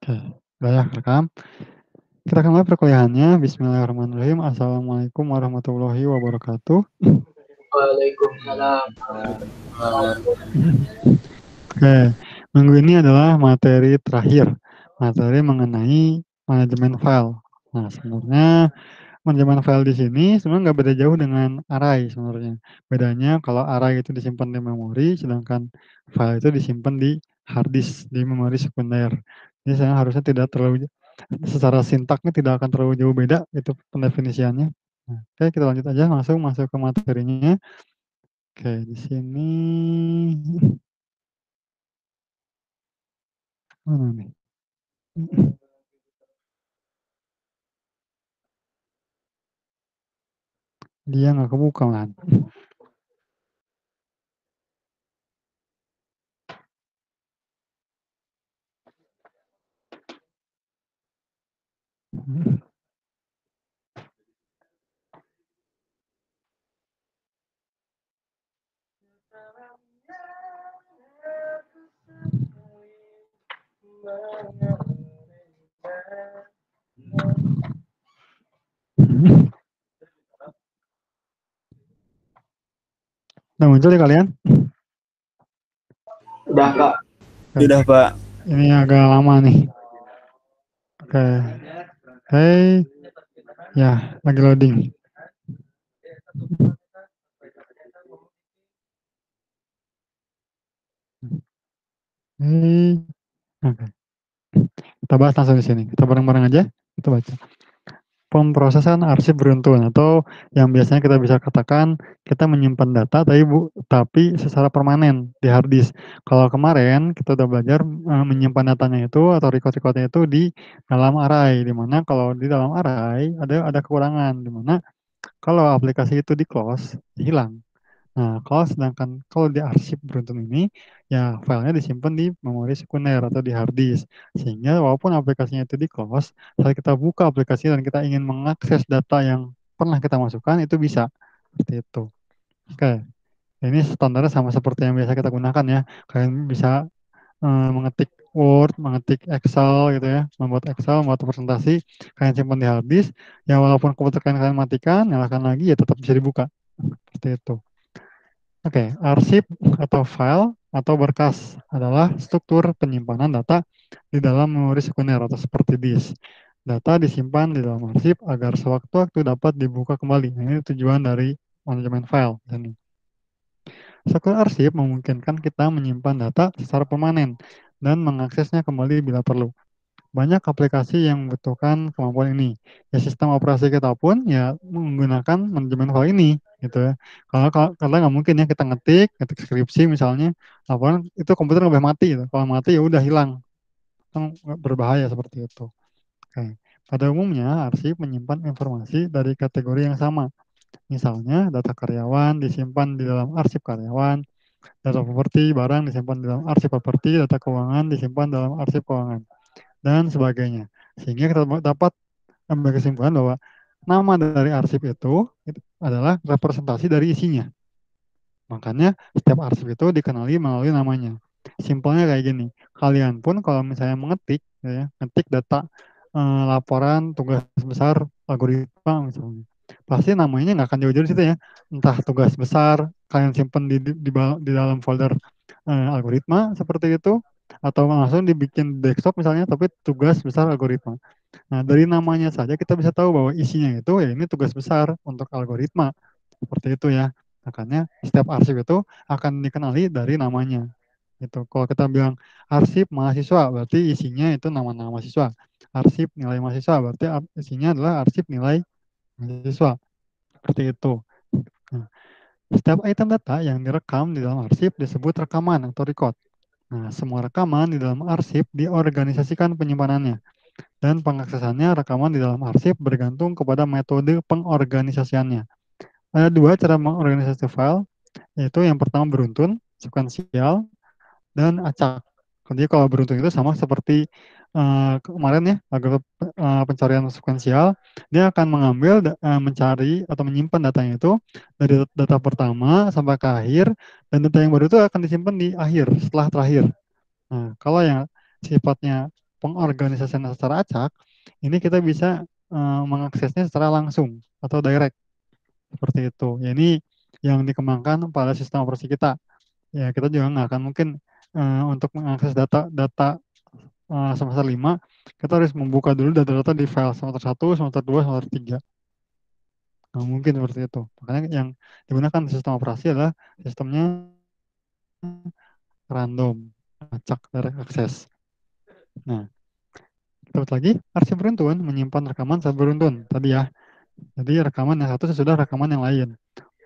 Oke, udah ya rekam. Kita akan mulai perkuliahannya. Bismillahirrahmanirrahim. Assalamualaikum warahmatullahi wabarakatuh. Waalaikumsalam. Oke, minggu ini adalah materi terakhir, materi mengenai manajemen file. Nah, sebenarnya manajemen file di sini sebenarnya nggak beda jauh dengan array sebenarnya. Bedanya kalau array itu disimpan di memori, sedangkan file itu disimpan di hard disk, di memori sekunder. Jadi saya harusnya tidak terlalu, secara sintaknya tidak akan terlalu jauh beda, itu pendefinisiannya. Nah, oke, kita lanjut aja, langsung masuk ke materinya. Oke, di sini mana nih? Dia nggak kebuka kan? Nah, muncul ya kalian? Udah Kak. Oke. Sudah Pak. Ini agak lama nih. Oke. Hey, ya lagi loading. Hey, oke. Kita bahas langsung di sini. Kita bareng-bareng aja. Kita baca. Pemrosesan arsip beruntun atau yang biasanya kita bisa katakan kita menyimpan data tapi secara permanen di hard disk. Kalau kemarin kita udah belajar menyimpan datanya itu atau record-recordnya itu di dalam array, di mana kalau di dalam array ada kekurangan, di mana kalau aplikasi itu di close hilang. Nah, kalau di arsip beruntun ini, ya filenya disimpan di memori sekunder atau di hard disk. Sehingga walaupun aplikasinya itu di close, saat kita buka aplikasi dan kita ingin mengakses data yang pernah kita masukkan, itu bisa. Seperti itu. Oke, ini standarnya sama seperti yang biasa kita gunakan ya. Kalian bisa mengetik Word, mengetik Excel gitu ya, membuat Excel, membuat presentasi, kalian simpan di hard disk. Ya walaupun komputer kalian matikan, nyalakan lagi, ya tetap bisa dibuka. Seperti itu. Oke, arsip atau file atau berkas adalah struktur penyimpanan data di dalam memori sekunder atau seperti disk. Data disimpan di dalam arsip agar sewaktu-waktu dapat dibuka kembali. Nah, ini tujuan dari manajemen file. Struktur arsip memungkinkan kita menyimpan data secara permanen dan mengaksesnya kembali bila perlu. Banyak aplikasi yang membutuhkan kemampuan ini. Ya sistem operasi kita pun ya menggunakan manajemen file ini gitu ya. Karena nggak mungkin ya kita ngetik skripsi misalnya, laporan itu komputer nggak boleh mati gitu. Kalau mati ya udah hilang, kan berbahaya seperti itu. Oke. Pada umumnya arsip menyimpan informasi dari kategori yang sama. Misalnya data karyawan disimpan di dalam arsip karyawan, data properti barang disimpan di dalam arsip properti, data keuangan disimpan dalam arsip keuangan dan sebagainya. Sehingga kita dapat ambil kesimpulan bahwa nama dari arsip itu adalah representasi dari isinya. Makanya setiap arsip itu dikenali melalui namanya. Simpelnya kayak gini, kalian pun kalau misalnya mengetik, ya, ngetik data laporan tugas besar algoritma misalnya, pasti namanya nggak akan jauh-jauh di situ ya. Entah tugas besar kalian simpan di dalam folder algoritma seperti itu, atau langsung dibikin desktop misalnya, tapi tugas besar algoritma. Nah, dari namanya saja kita bisa tahu bahwa isinya itu ya ini tugas besar untuk algoritma. Seperti itu ya. Makanya setiap arsip itu akan dikenali dari namanya. Gitu. Kalau kita bilang arsip mahasiswa, berarti isinya itu nama-nama mahasiswa. Arsip nilai mahasiswa, berarti isinya adalah arsip nilai mahasiswa. Seperti itu. Nah, setiap item data yang direkam di dalam arsip disebut rekaman atau record. Nah, semua rekaman di dalam arsip diorganisasikan penyimpanannya dan pengaksesannya rekaman di dalam arsip bergantung kepada metode pengorganisasiannya. Ada dua cara mengorganisasi file, yaitu yang pertama beruntun, sekuensial, dan acak. Jadi kalau beruntun itu sama seperti kemarin ya, agar pencarian sekuensial, dia akan mencari atau menyimpan datanya itu dari data pertama sampai ke akhir, dan data yang baru itu akan disimpan di akhir, setelah terakhir. Nah, kalau yang sifatnya pengorganisasian secara acak, ini kita bisa mengaksesnya secara langsung atau direct seperti itu. Ya, ini yang dikembangkan pada sistem operasi kita. Ya, kita juga nggak akan mungkin untuk mengakses data semester 5, kita harus membuka dulu data-data di file semester 1, semester 2, semester 3. Nah, mungkin seperti itu. Makanya yang digunakan sistem operasi adalah sistemnya random, acak direct access. Nah, terus lagi, arsip beruntun menyimpan rekaman secara beruntun tadi ya. Jadi rekaman yang satu sesudah rekaman yang lain.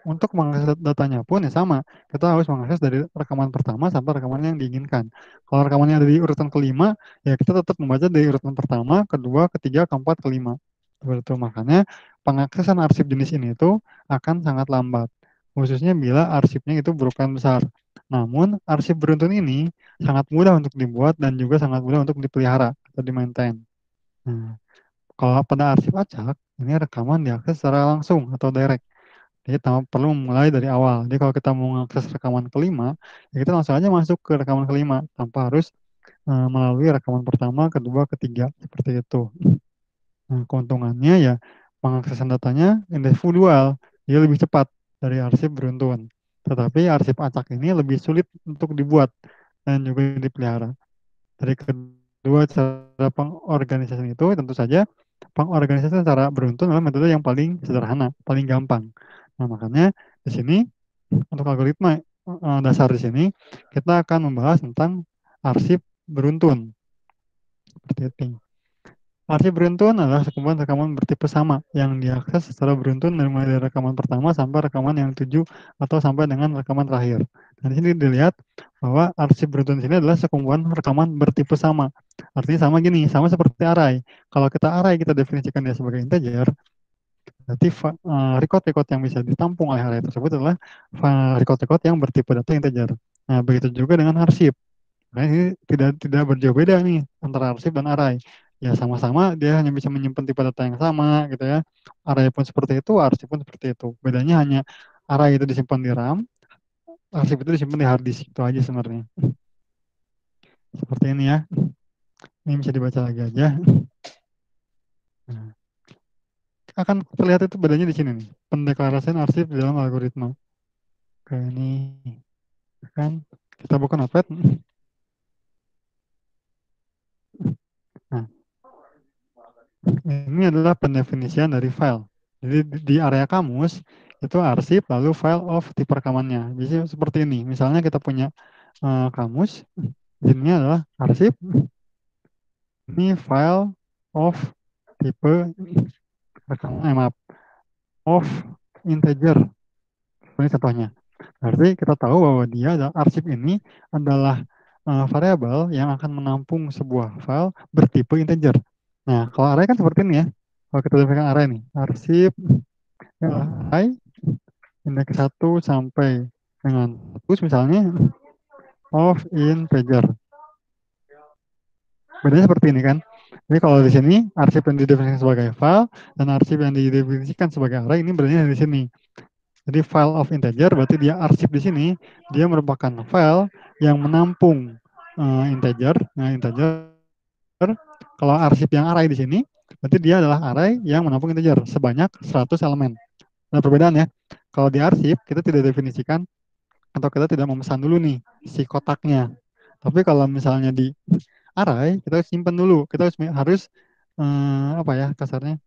Untuk mengakses datanya pun ya sama. Kita harus mengakses dari rekaman pertama sampai rekaman yang diinginkan. Kalau rekamannya ada di urutan kelima, ya kita tetap membaca dari urutan pertama, kedua, ketiga, keempat, kelima. Seperti itu. Makanya pengaksesan arsip jenis ini itu akan sangat lambat. Khususnya bila arsipnya itu berukuran besar. Namun, arsip beruntun ini sangat mudah untuk dibuat dan juga sangat mudah untuk dipelihara atau di-maintain. Nah, kalau pada arsip acak, ini rekaman diakses secara langsung atau direct. Jadi perlu mulai dari awal. Jadi kalau kita mau mengakses rekaman kelima, ya kita langsung aja masuk ke rekaman kelima tanpa harus melalui rekaman pertama, kedua, ketiga seperti itu. Nah, keuntungannya ya pengaksesan datanya individual, dia lebih cepat dari arsip beruntun. Tetapi arsip acak ini lebih sulit untuk dibuat dan juga dipelihara. Dari kedua cara pengorganisasian itu tentu saja pengorganisasian secara beruntun adalah metode yang paling sederhana, paling gampang. Nah, makanya di sini untuk algoritma dasar di sini kita akan membahas tentang arsip beruntun seperti itu. Arsip beruntun adalah sekumpulan rekaman bertipe sama yang diakses secara beruntun dari mulai dari rekaman pertama sampai rekaman yang tujuh atau sampai dengan rekaman terakhir. Nah, di sini dilihat bahwa arsip beruntun di sini adalah sekumpulan rekaman bertipe sama. Artinya sama gini, sama seperti array. Kalau kita array kita definisikan dia sebagai integer, berarti record-record yang bisa ditampung oleh array tersebut adalah record-record yang bertipe data integer. Nah, begitu juga dengan arsip. Nah, ini tidak berjauh beda nih antara arsip dan array. Ya sama-sama dia hanya bisa menyimpan tipe data yang sama gitu ya. Array pun seperti itu, arsip pun seperti itu. Bedanya hanya array itu disimpan di RAM, arsip itu disimpan di hard disk. Itu aja sebenarnya. Seperti ini ya. Ini bisa dibaca lagi aja. Nah, akan terlihat itu bedanya di sini nih. Pendeklarasian arsip di dalam algoritma. Oke, ini kan kita buka Notepad. Nah, ini adalah pendefinisian dari file. Jadi di area kamus itu arsip lalu file of tipe rekamannya. Bisa seperti ini. Misalnya kita punya kamus, ini adalah arsip, ini file of tipe rekaman, maaf, of integer. Ini contohnya. Berarti kita tahu bahwa dia adalah arsip ini adalah variabel yang akan menampung sebuah file bertipe integer. Nah, kalau array kan seperti ini ya. Kalau kita definisikan array nih, arsip array indeks 1 sampai dengan 100 misalnya of integer. Bedanya seperti ini kan. Jadi kalau di sini arsip yang didefinisikan sebagai file dan arsip yang didefinisikan sebagai array ini bedanya di sini. Jadi file of integer berarti dia arsip di sini dia merupakan file yang menampung integer. Nah, integer kalau arsip yang array di sini berarti dia adalah array yang menampung integer sebanyak 100 elemen. Nah, perbedaan ya. Kalau di arsip kita tidak definisikan atau kita tidak memesan dulu nih si kotaknya. Tapi kalau misalnya di array kita simpan dulu, kita harus apa ya kasarnya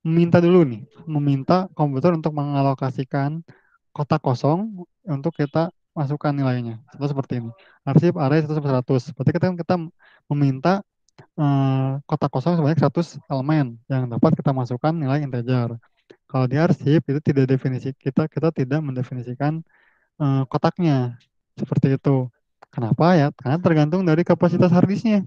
meminta dulu nih, meminta komputer untuk mengalokasikan kotak kosong untuk kita masukkan nilainya. Contoh seperti ini. Arsip array 1 sampai 100. Berarti kita meminta kotak kosong sebanyak 100 elemen yang dapat kita masukkan nilai integer. Kalau di arsip itu tidak definisi kita tidak mendefinisikan kotaknya seperti itu. Kenapa ya? Karena tergantung dari kapasitas harddisknya,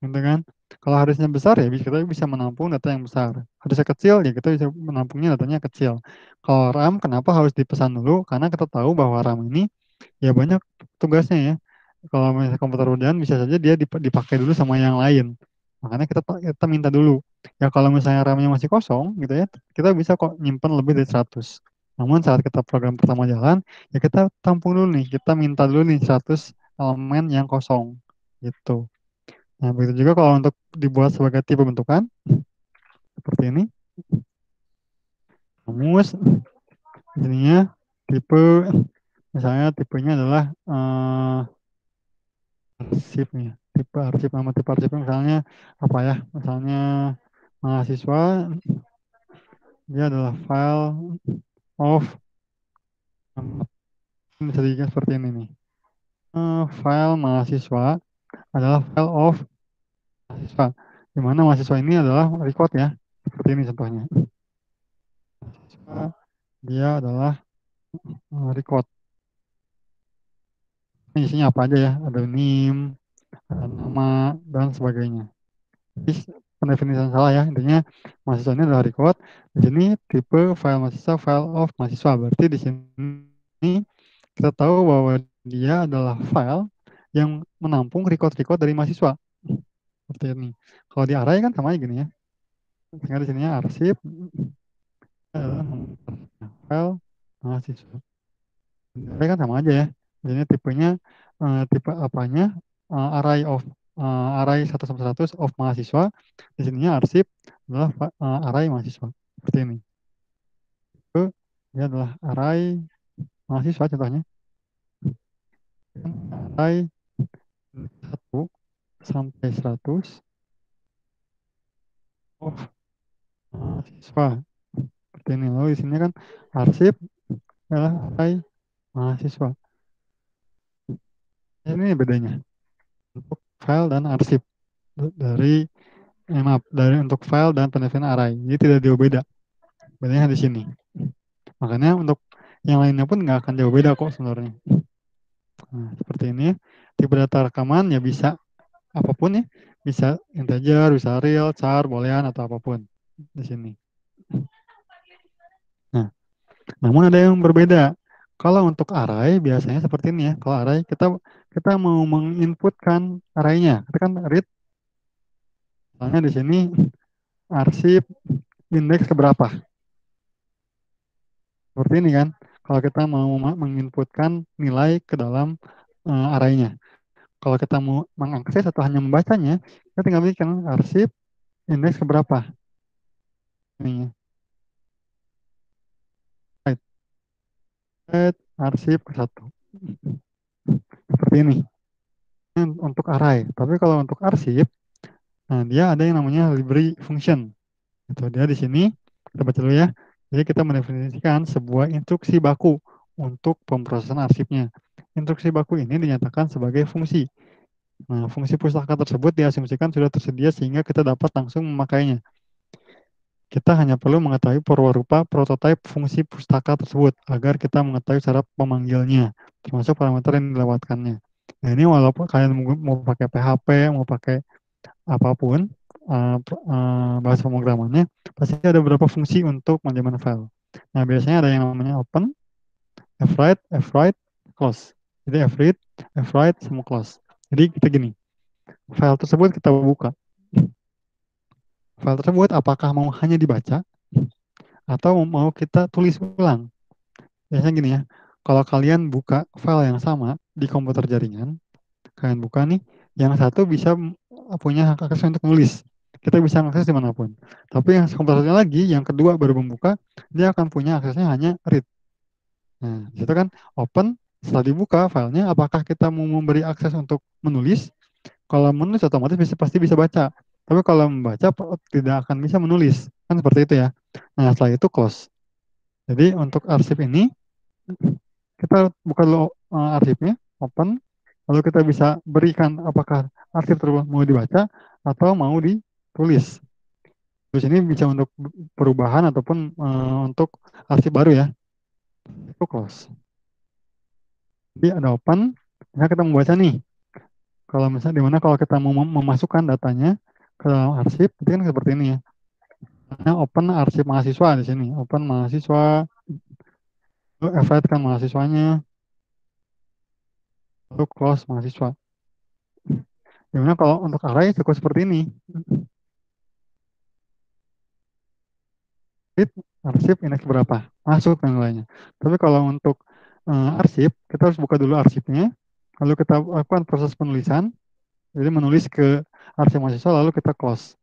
gitu kan? Kalau harddisknya besar ya kita bisa menampung data yang besar. Harddisknya kecil ya kita bisa menampungnya datanya kecil. Kalau RAM kenapa harus dipesan dulu? Karena kita tahu bahwa RAM ini ya banyak tugasnya ya. Kalau misalnya komputer udahan bisa saja dia dipakai dulu sama yang lain. Makanya kita minta dulu. Ya kalau misalnya RAM-nya masih kosong gitu ya, kita bisa kok nyimpen lebih dari 100. Namun saat kita program pertama jalan, ya kita tampung dulu nih, kita minta dulu nih 100 elemen yang kosong gitu. Nah, begitu juga kalau untuk dibuat sebagai tipe bentukan, seperti ini, rumus, jadinya tipe, misalnya tipenya adalah arsipnya, tipe arsip, nama tipe arsipnya misalnya apa ya, misalnya mahasiswa, dia adalah file of, bisa dilihat seperti ini nih. File mahasiswa adalah file of mahasiswa, di mana mahasiswa ini adalah record ya, seperti ini contohnya. Mahasiswa, dia adalah record. Ini isinya apa aja ya, ada NIM, ada nama, dan sebagainya. Jadi pendefinisian salah ya, intinya mahasiswa ini adalah record. Di sini tipe file mahasiswa, file of mahasiswa. Berarti di sini kita tahu bahwa dia adalah file yang menampung record-record dari mahasiswa. Seperti ini. Kalau di array kan sama aja gini ya. Sehingga di sininya arsip adalah file mahasiswa. Array kan sama aja ya. Jadi tipenya tipe apanya array of array 1 sampai 100 of mahasiswa. Di sininya arsip adalah array mahasiswa. Seperti ini. Itu dia adalah array mahasiswa contohnya. Array 1 sampai 100 of mahasiswa. Seperti ini. Lalu di sini kan arsip adalah array mahasiswa. Ini bedanya untuk file dan arsip dari maaf, dari untuk file dan pendefinisian array. Jadi tidak jauh beda. Bedanya di sini. Makanya untuk yang lainnya pun nggak akan jauh beda kok sebenarnya. Nah, seperti ini. Tipe data rekaman ya bisa apapun ya. Bisa integer, bisa real, char, boolean, atau apapun di sini. Nah, namun ada yang berbeda. Kalau untuk array biasanya seperti ini ya. Kalau array kita kita mau menginputkan arraynya. Kita kan read, misalnya di sini arsip indeks keberapa. Seperti ini kan. Kalau kita mau menginputkan nilai ke dalam arraynya. Kalau kita mau mengakses atau hanya membacanya, kita tinggal bikin arsip indeks keberapa. Ini right. Arsip ke satu. Seperti ini. Ini untuk array. Tapi kalau untuk arsip, nah dia ada yang namanya library function. Itu dia di sini. Kita baca dulu ya. Jadi kita mendefinisikan sebuah instruksi baku untuk pemrosesan arsipnya. Instruksi baku ini dinyatakan sebagai fungsi. Nah, fungsi pustaka tersebut diasumsikan sudah tersedia sehingga kita dapat langsung memakainya. Kita hanya perlu mengetahui perwarupa prototipe fungsi pustaka tersebut agar kita mengetahui cara memanggilnya, termasuk parameter yang dilewatkannya. Nah, ini walaupun kalian mau pakai PHP, mau pakai apapun bahasa pemrogramannya, pasti ada beberapa fungsi untuk manajemen file. Nah, biasanya ada yang namanya open, fwrite, close. Jadi fwrite, sama close. Jadi kita gini, file tersebut kita buka. File tersebut apakah mau hanya dibaca atau mau kita tulis ulang. Biasanya gini ya, kalau kalian buka file yang sama di komputer jaringan, kalian buka nih, yang satu bisa punya hak akses untuk nulis. Kita bisa akses dimanapun. Tapi yang komputernya lagi, yang kedua baru membuka, dia akan punya aksesnya hanya read. Nah, itu kan open, setelah dibuka filenya, apakah kita mau memberi akses untuk menulis? Kalau menulis otomatis pasti bisa baca. Tapi kalau membaca tidak akan bisa menulis. Kan seperti itu ya. Nah, setelah itu close. Jadi untuk arsip ini, kita buka dulu arsipnya, open, lalu kita bisa berikan apakah arsip tersebut mau dibaca atau mau ditulis. Terus ini bisa untuk perubahan ataupun untuk arsip baru ya. Itu close. Jadi ada open, misalnya kita membaca nih. Kalau misalnya dimana kalau kita mau memasukkan datanya ke dalam arsip, itu kan seperti ini ya. Nah, open arsip mahasiswa di sini, open mahasiswa, lalu evaluate kan mahasiswanya, lalu close mahasiswa. Dimana kalau untuk array cukup seperti ini. Read arsip indeks berapa? Masuk nilainya. Tapi kalau untuk arsip, kita harus buka dulu arsipnya, lalu kita lakukan proses penulisan, Jadi menulis ke arsip mahasiswa lalu kita close.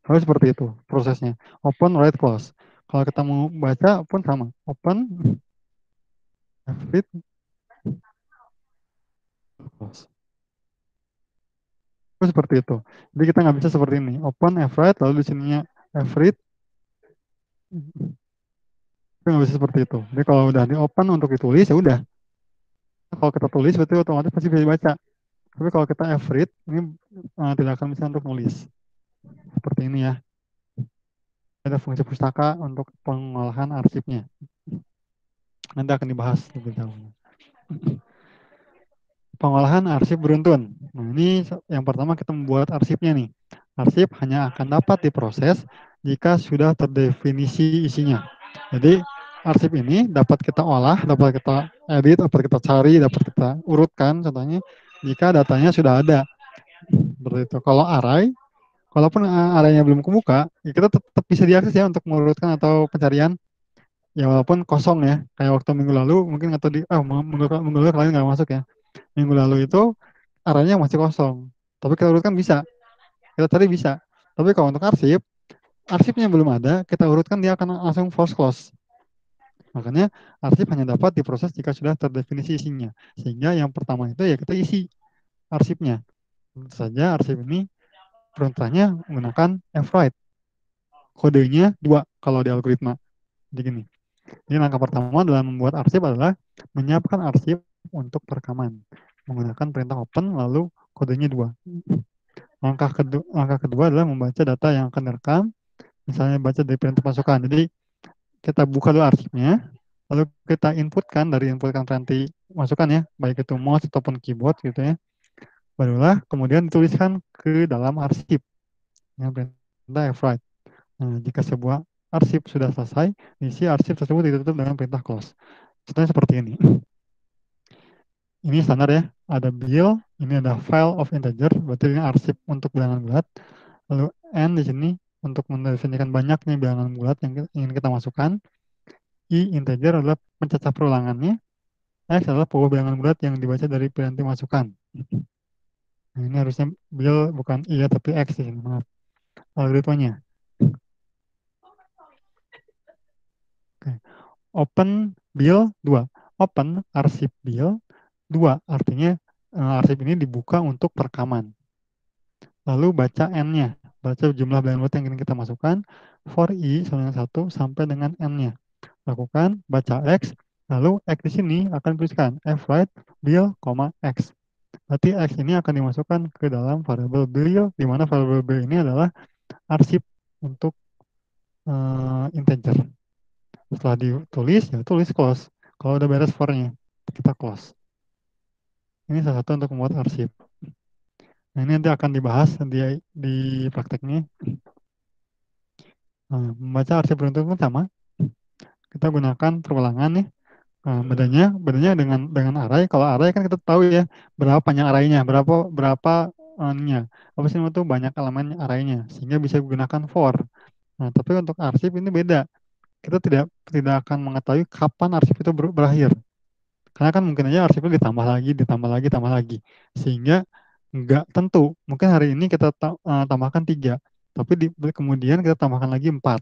Harus seperti itu prosesnya. Open, write, close. Kalau kita mau baca pun sama. Open, read, close. Itu seperti itu. Jadi kita nggak bisa seperti ini. Open, write, lalu di sininya read. Itu nggak bisa seperti itu. Jadi kalau udah di open untuk ditulis ya udah. Kalau kita tulis berarti otomatis pasti bisa dibaca. Tapi kalau kita read ini tidak akan bisa untuk nulis. Seperti ini ya. Ada fungsi pustaka untuk pengolahan arsipnya. Nanti akan dibahas lebih jauh. Pengolahan arsip beruntun. Nah, ini yang pertama kita membuat arsipnya nih. Arsip hanya akan dapat diproses jika sudah terdefinisi isinya. Jadi arsip ini dapat kita olah, dapat kita edit, dapat kita cari, dapat kita urutkan contohnya jika datanya sudah ada. Seperti itu. Kalau array, kalaupun arraynya belum kebuka, ya kita tetap bisa diakses ya untuk mengurutkan atau pencarian. Ya walaupun kosong ya, kayak waktu minggu lalu mungkin atau minggu lalu kalian nggak masuk ya. Minggu lalu itu arahnya masih kosong. Tapi kita urutkan bisa, kita cari bisa. Tapi kalau untuk arsip, arsipnya belum ada, kita urutkan dia akan langsung false close. Makanya arsip hanya dapat diproses jika sudah terdefinisi isinya. Sehingga yang pertama itu ya kita isi arsipnya. Tentu saja arsip ini peruntukannya menggunakan fwrite. Kodenya 2 kalau di algoritma. Jadi gini. Jadi langkah pertama dalam membuat arsip adalah menyiapkan arsip untuk perekaman. Menggunakan perintah open lalu kodenya 2. Langkah kedua adalah membaca data yang akan direkam, misalnya baca dari perintah masukan. Jadi kita buka dulu arsipnya, lalu kita inputkan dari inputkan perintah masukan ya, baik itu mouse ataupun keyboard gitu ya. Barulah kemudian dituliskan ke dalam arsip yang perintah fwrite. Nah, jika sebuah arsip sudah selesai, isi arsip tersebut ditutup dengan perintah close. Contohnya seperti ini. Ini standar ya, ada bill, ini ada file of integer, berarti ini arsip untuk bilangan bulat. Lalu n di sini untuk mendefinisikan banyaknya bilangan bulat yang ingin kita masukkan. I integer adalah pencacah perulangannya. X adalah pokok bilangan bulat yang dibaca dari piranti masukan. Nah, ini harusnya bill bukan I ya, tapi X di sini. Maaf. Algoritmanya. Oke. Open bill 2. Open arsip bill 2. Artinya arsip ini dibuka untuk perekaman. Lalu baca N-nya. Baca jumlah bilangan bulat yang ingin kita masukkan. For I sama dengan 1 sampai dengan N-nya. Lakukan, baca X, lalu X di sini akan tuliskan fwrite bill, X. Berarti X ini akan dimasukkan ke dalam variabel bill, di mana variabel bill ini adalah arsip untuk integer. Setelah ditulis, ya tulis close. Kalau udah beres for-nya, kita close. Ini salah satu untuk membuat arsip. Nah, ini nanti akan dibahas di prakteknya. Nah, membaca arsip beruntun pun sama. Kita gunakan perulangan nih. Nah, bedanya dengan array. Kalau array kan kita tahu ya berapa panjang arraynya, berapa nya. Apa sih itu banyak elemen arraynya sehingga bisa digunakan for. Nah, tapi untuk arsip ini beda. Kita tidak akan mengetahui kapan arsip itu berakhir. Karena kan mungkin aja arsip itu ditambah lagi, ditambah lagi, tambah lagi. Sehingga nggak tentu. Mungkin hari ini kita tambahkan 3, tapi kemudian kita tambahkan lagi 4.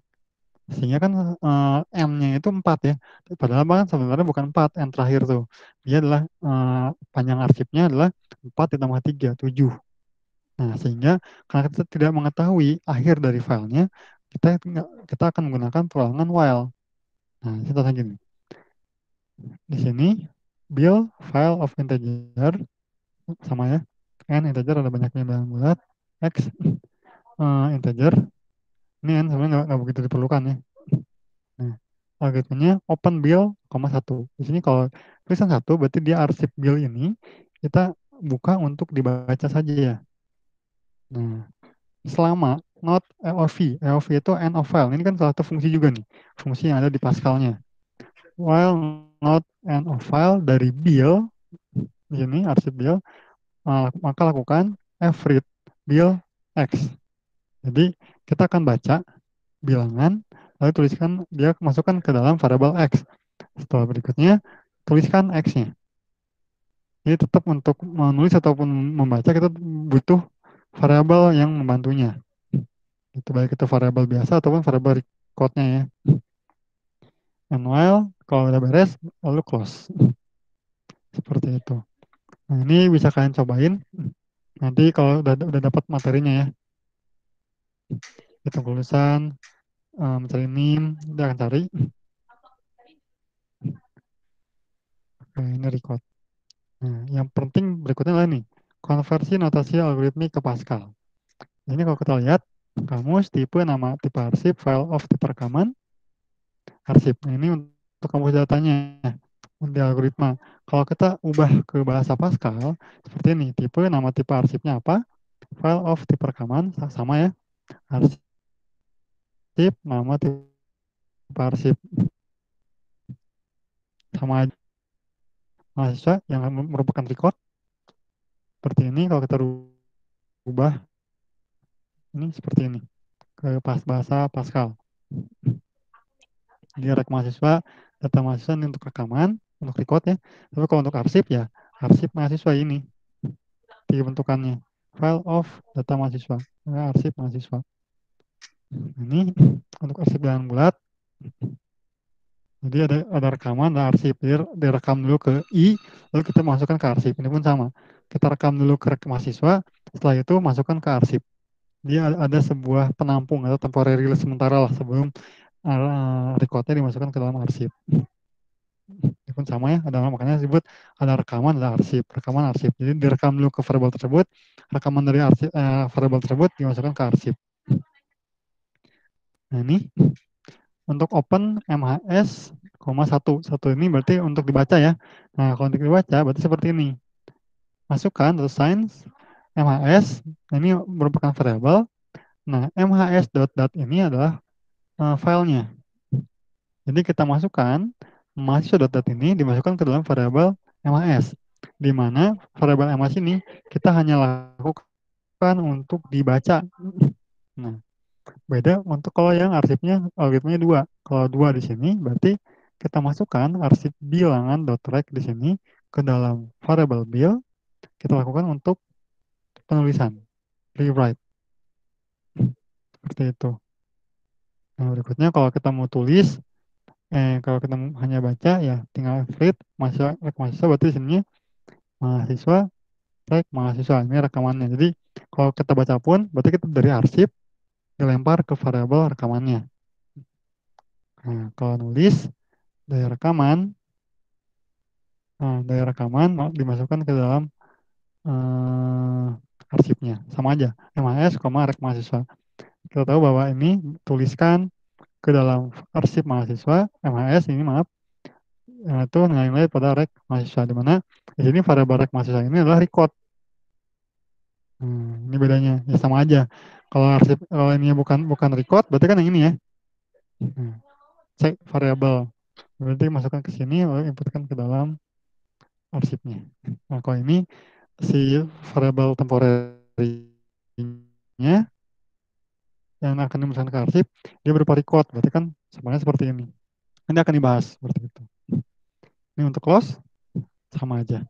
Sehingga kan M-nya itu 4 ya. Padahal kan sebenarnya bukan 4 M terakhir tuh. Dia adalah panjang arsipnya adalah 4 ditambah 3, 7. Nah, sehingga karena kita tidak mengetahui akhir dari filenya, kita akan menggunakan perulangan while. Nah, contohnya gini. Di sini build file of integer sama ya. N integer ada banyaknya bilangan bulat. X integer. Ini N sebenarnya nggak begitu diperlukan ya. Nah, algoritmanya open bill, 1. Di sini kalau tulisan 1, berarti dia arsip bill ini kita buka untuk dibaca saja ya. Nah, selama not EOV, EOV itu end of file. Ini kan salah satu fungsi juga nih, fungsi yang ada di Pascal-nya. While not end of file dari bill, di sini arsip bill, maka lakukan fread bill x. Jadi kita akan baca bilangan, lalu tuliskan, dia masukkan ke dalam variabel x. Setelah berikutnya, tuliskan x-nya. Jadi tetap untuk menulis ataupun membaca kita butuh variabel yang membantunya. Itu baik itu variabel biasa ataupun variabel recordnya ya. And while kalau udah beres, lalu close. Seperti itu. Nah, ini bisa kalian cobain. Nanti kalau udah dapat materinya ya, hitung kelulusan, mencari NIM, dia akan cari. Oke, ini record. Nah, yang penting berikutnya adalah nih, konversi notasi algoritmik ke Pascal. Ini kalau kita lihat, kamus tipe nama tipe arsip, file of tipe rekaman, arsip. Nah, ini untuk kamus datanya di algoritma. Kalau kita ubah ke bahasa Pascal, seperti ini, tipe nama tipe arsipnya apa, file of tipe rekaman, sama ya, arsip, nama tipe arsip, sama aja. Mahasiswa yang merupakan record, seperti ini, kalau kita ubah, ini seperti ini, ke bahasa Pascal. Jadi rek mahasiswa, data mahasiswa ini untuk rekaman, untuk record ya. Tapi kalau untuk arsip ya, arsip mahasiswa ini, tiga bentukannya. File of data mahasiswa, arsip mahasiswa. Ini untuk arsip dengan bulat. Jadi ada rekaman, ada arsip. Jadi direkam dulu ke I, lalu kita masukkan ke arsip. Ini pun sama. Kita rekam dulu ke rek mahasiswa, setelah itu masukkan ke arsip. Dia ada sebuah penampung atau temporary sementara lah sebelum recordnya dimasukkan ke dalam arsip. Ini pun sama ya, ada makanya disebut ada rekaman, ada arsip, rekaman arsip. Jadi direkam dulu ke variabel tersebut, rekaman dari arsip, variabel tersebut dimasukkan ke arsip. Nah ini untuk open MHS, satu ini berarti untuk dibaca ya. Nah kalau untuk dibaca berarti seperti ini. Masukkan atau science MHS, nah, ini merupakan variabel. Nah MHS dot ini adalah filenya. Jadi kita masukkan mahasiswa dot ini dimasukkan ke dalam variabel MHS, di mana variabel MHS ini kita hanya lakukan untuk dibaca. Nah, beda untuk kalau yang arsipnya algoritmanya dua. Kalau dua di sini berarti kita masukkan arsip bilangan dot rect di sini ke dalam variabel bil, kita lakukan untuk penulisan, rewrite, seperti itu. Nah, berikutnya kalau kita mau tulis, kalau kita hanya baca ya tinggal read mahasiswa berarti di sini mahasiswa mahasiswa ini rekamannya. Jadi kalau kita baca pun berarti kita dari arsip dilempar ke variabel rekamannya. Nah, kalau nulis dari rekaman, dari rekaman dimasukkan ke dalam arsipnya, sama aja MHS, rek mahasiswa. Kita tahu bahwa ini tuliskan ke dalam arsip mahasiswa MHS ini maaf, itu nilai-nilai pada rek mahasiswa, di mana di sini variabel rek mahasiswa ini adalah record. Ini bedanya ya sama aja. Kalau arsip kalau ini bukan record berarti kan yang ini ya. Cek variabel. Berarti masukkan ke sini lalu inputkan ke dalam arsipnya. Nah, kalau ini si variabel temporary-nya yang akan dimasukkan ke arsip dia berupa record. Berarti kan sebenarnya seperti ini. Ini akan dibahas seperti itu. Ini untuk close sama aja.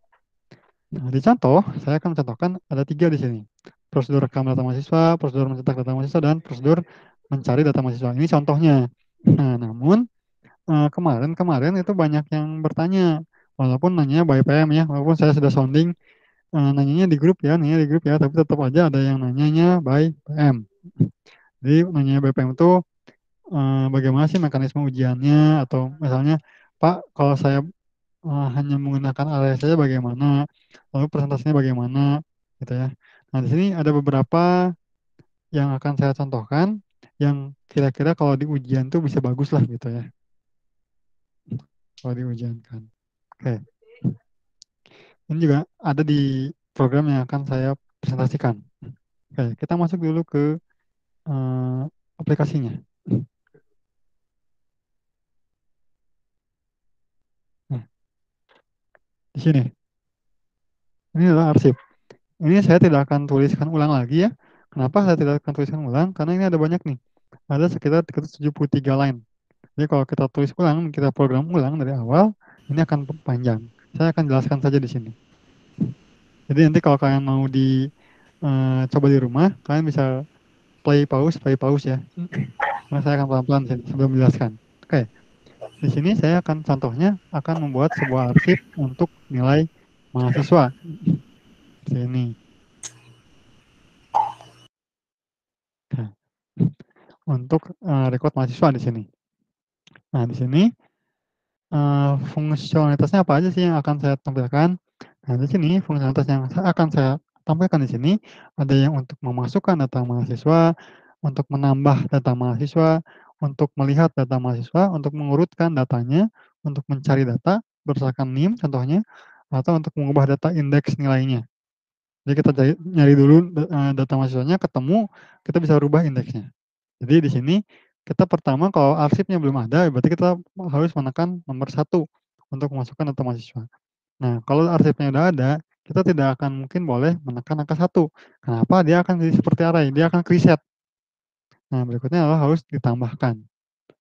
Nah, di contoh, saya akan mencontohkan ada 3 di sini. Prosedur rekam data mahasiswa, prosedur mencetak data mahasiswa, dan prosedur mencari data mahasiswa. Ini contohnya. Nah, namun kemarin itu banyak yang bertanya, walaupun nanya by PM ya, walaupun saya sudah sounding, nanyanya di grup ya, tapi tetap aja ada yang nanyanya by PM. Jadi nanya by PM itu bagaimana sih mekanisme ujiannya, atau misalnya, Pak, kalau saya hanya menggunakan alias saja bagaimana, lalu presentasinya bagaimana, gitu ya. Nah, di sini ada beberapa yang akan saya contohkan, yang kira-kira kalau di ujian tuh bisa bagus lah gitu ya, kalau di ujian kan. Oke, ini juga ada di program yang akan saya presentasikan. Oke, kita masuk dulu ke eh, aplikasinya. Nah, di sini, ini adalah arsip. Ini saya tidak akan tuliskan ulang lagi ya. Kenapa saya tidak akan tuliskan ulang? Karena ini ada banyak nih. Ada sekitar 373 line. Jadi kalau kita tulis ulang, kita program ulang dari awal, ini akan panjang. Saya akan jelaskan saja di sini. Jadi nanti kalau kalian mau coba di rumah, kalian bisa play pause ya. Nah, saya akan pelan-pelan sebelum menjelaskan. Oke, di sini saya akan contohnya akan membuat sebuah arsip untuk nilai mahasiswa. Seperti ini. Nah, untuk record mahasiswa di sini. Nah, di sini fungsionalitasnya apa aja sih yang akan saya tampilkan? Nah, di sini fungsionalitas yang akan saya tampilkan di sini ada yang untuk memasukkan data mahasiswa, untuk menambah data mahasiswa, untuk melihat data mahasiswa, untuk mengurutkan datanya, untuk mencari data berdasarkan NIM contohnya, atau untuk mengubah data indeks nilainya. Jadi kita nyari dulu data mahasiswanya, ketemu, kita bisa rubah indeksnya. Jadi di sini kita pertama kalau arsipnya belum ada, berarti kita harus menekan nomor 1 untuk memasukkan data mahasiswa. Nah, kalau arsipnya udah ada, kita tidak akan mungkin boleh menekan angka 1. Kenapa? Dia akan jadi seperti array, dia akan reset. Nah, berikutnya adalah harus ditambahkan.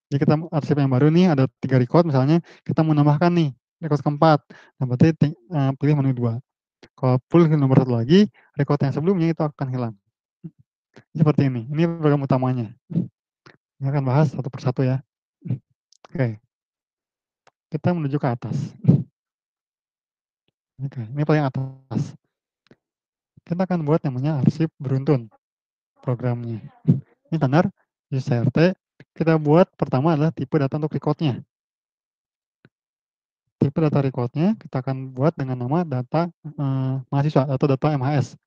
Jadi kita arsip yang baru nih ada 3 record misalnya, kita menambahkan nih record keempat. Nah, berarti pilih menu 2. Kalau full ke nomor 1 lagi, record yang sebelumnya itu akan hilang. Seperti ini program utamanya. Ini akan bahas satu persatu ya. Oke, kita menuju ke atas. Oke, ini paling atas. Kita akan buat namanya arsip beruntun programnya. Ini standar UCRT. Kita buat pertama adalah tipe data untuk recordnya. Tipe data recordnya kita akan buat dengan nama data mahasiswa atau data MHS.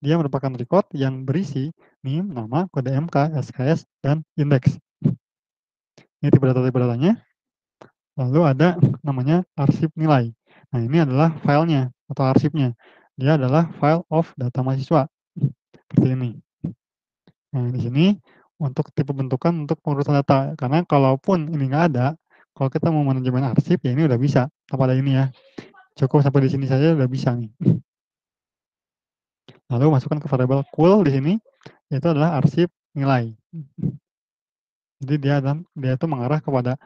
Dia merupakan record yang berisi NIM, nama, kode MK, SKS, dan indeks. Ini tipe datanya. Lalu ada namanya arsip nilai. Nah, ini adalah filenya atau arsipnya. Dia adalah file of data mahasiswa. Seperti ini. Nah, di sini untuk tipe bentukan untuk pengurusan data. Karena kalaupun ini nggak ada, kalau kita mau manajemen arsip ya ini udah bisa. Tanpa ada ini ya. Cukup sampai di sini saja udah bisa nih. Lalu masukkan ke variabel cool di sini. Itu adalah arsip nilai. Jadi dia itu mengarah kepada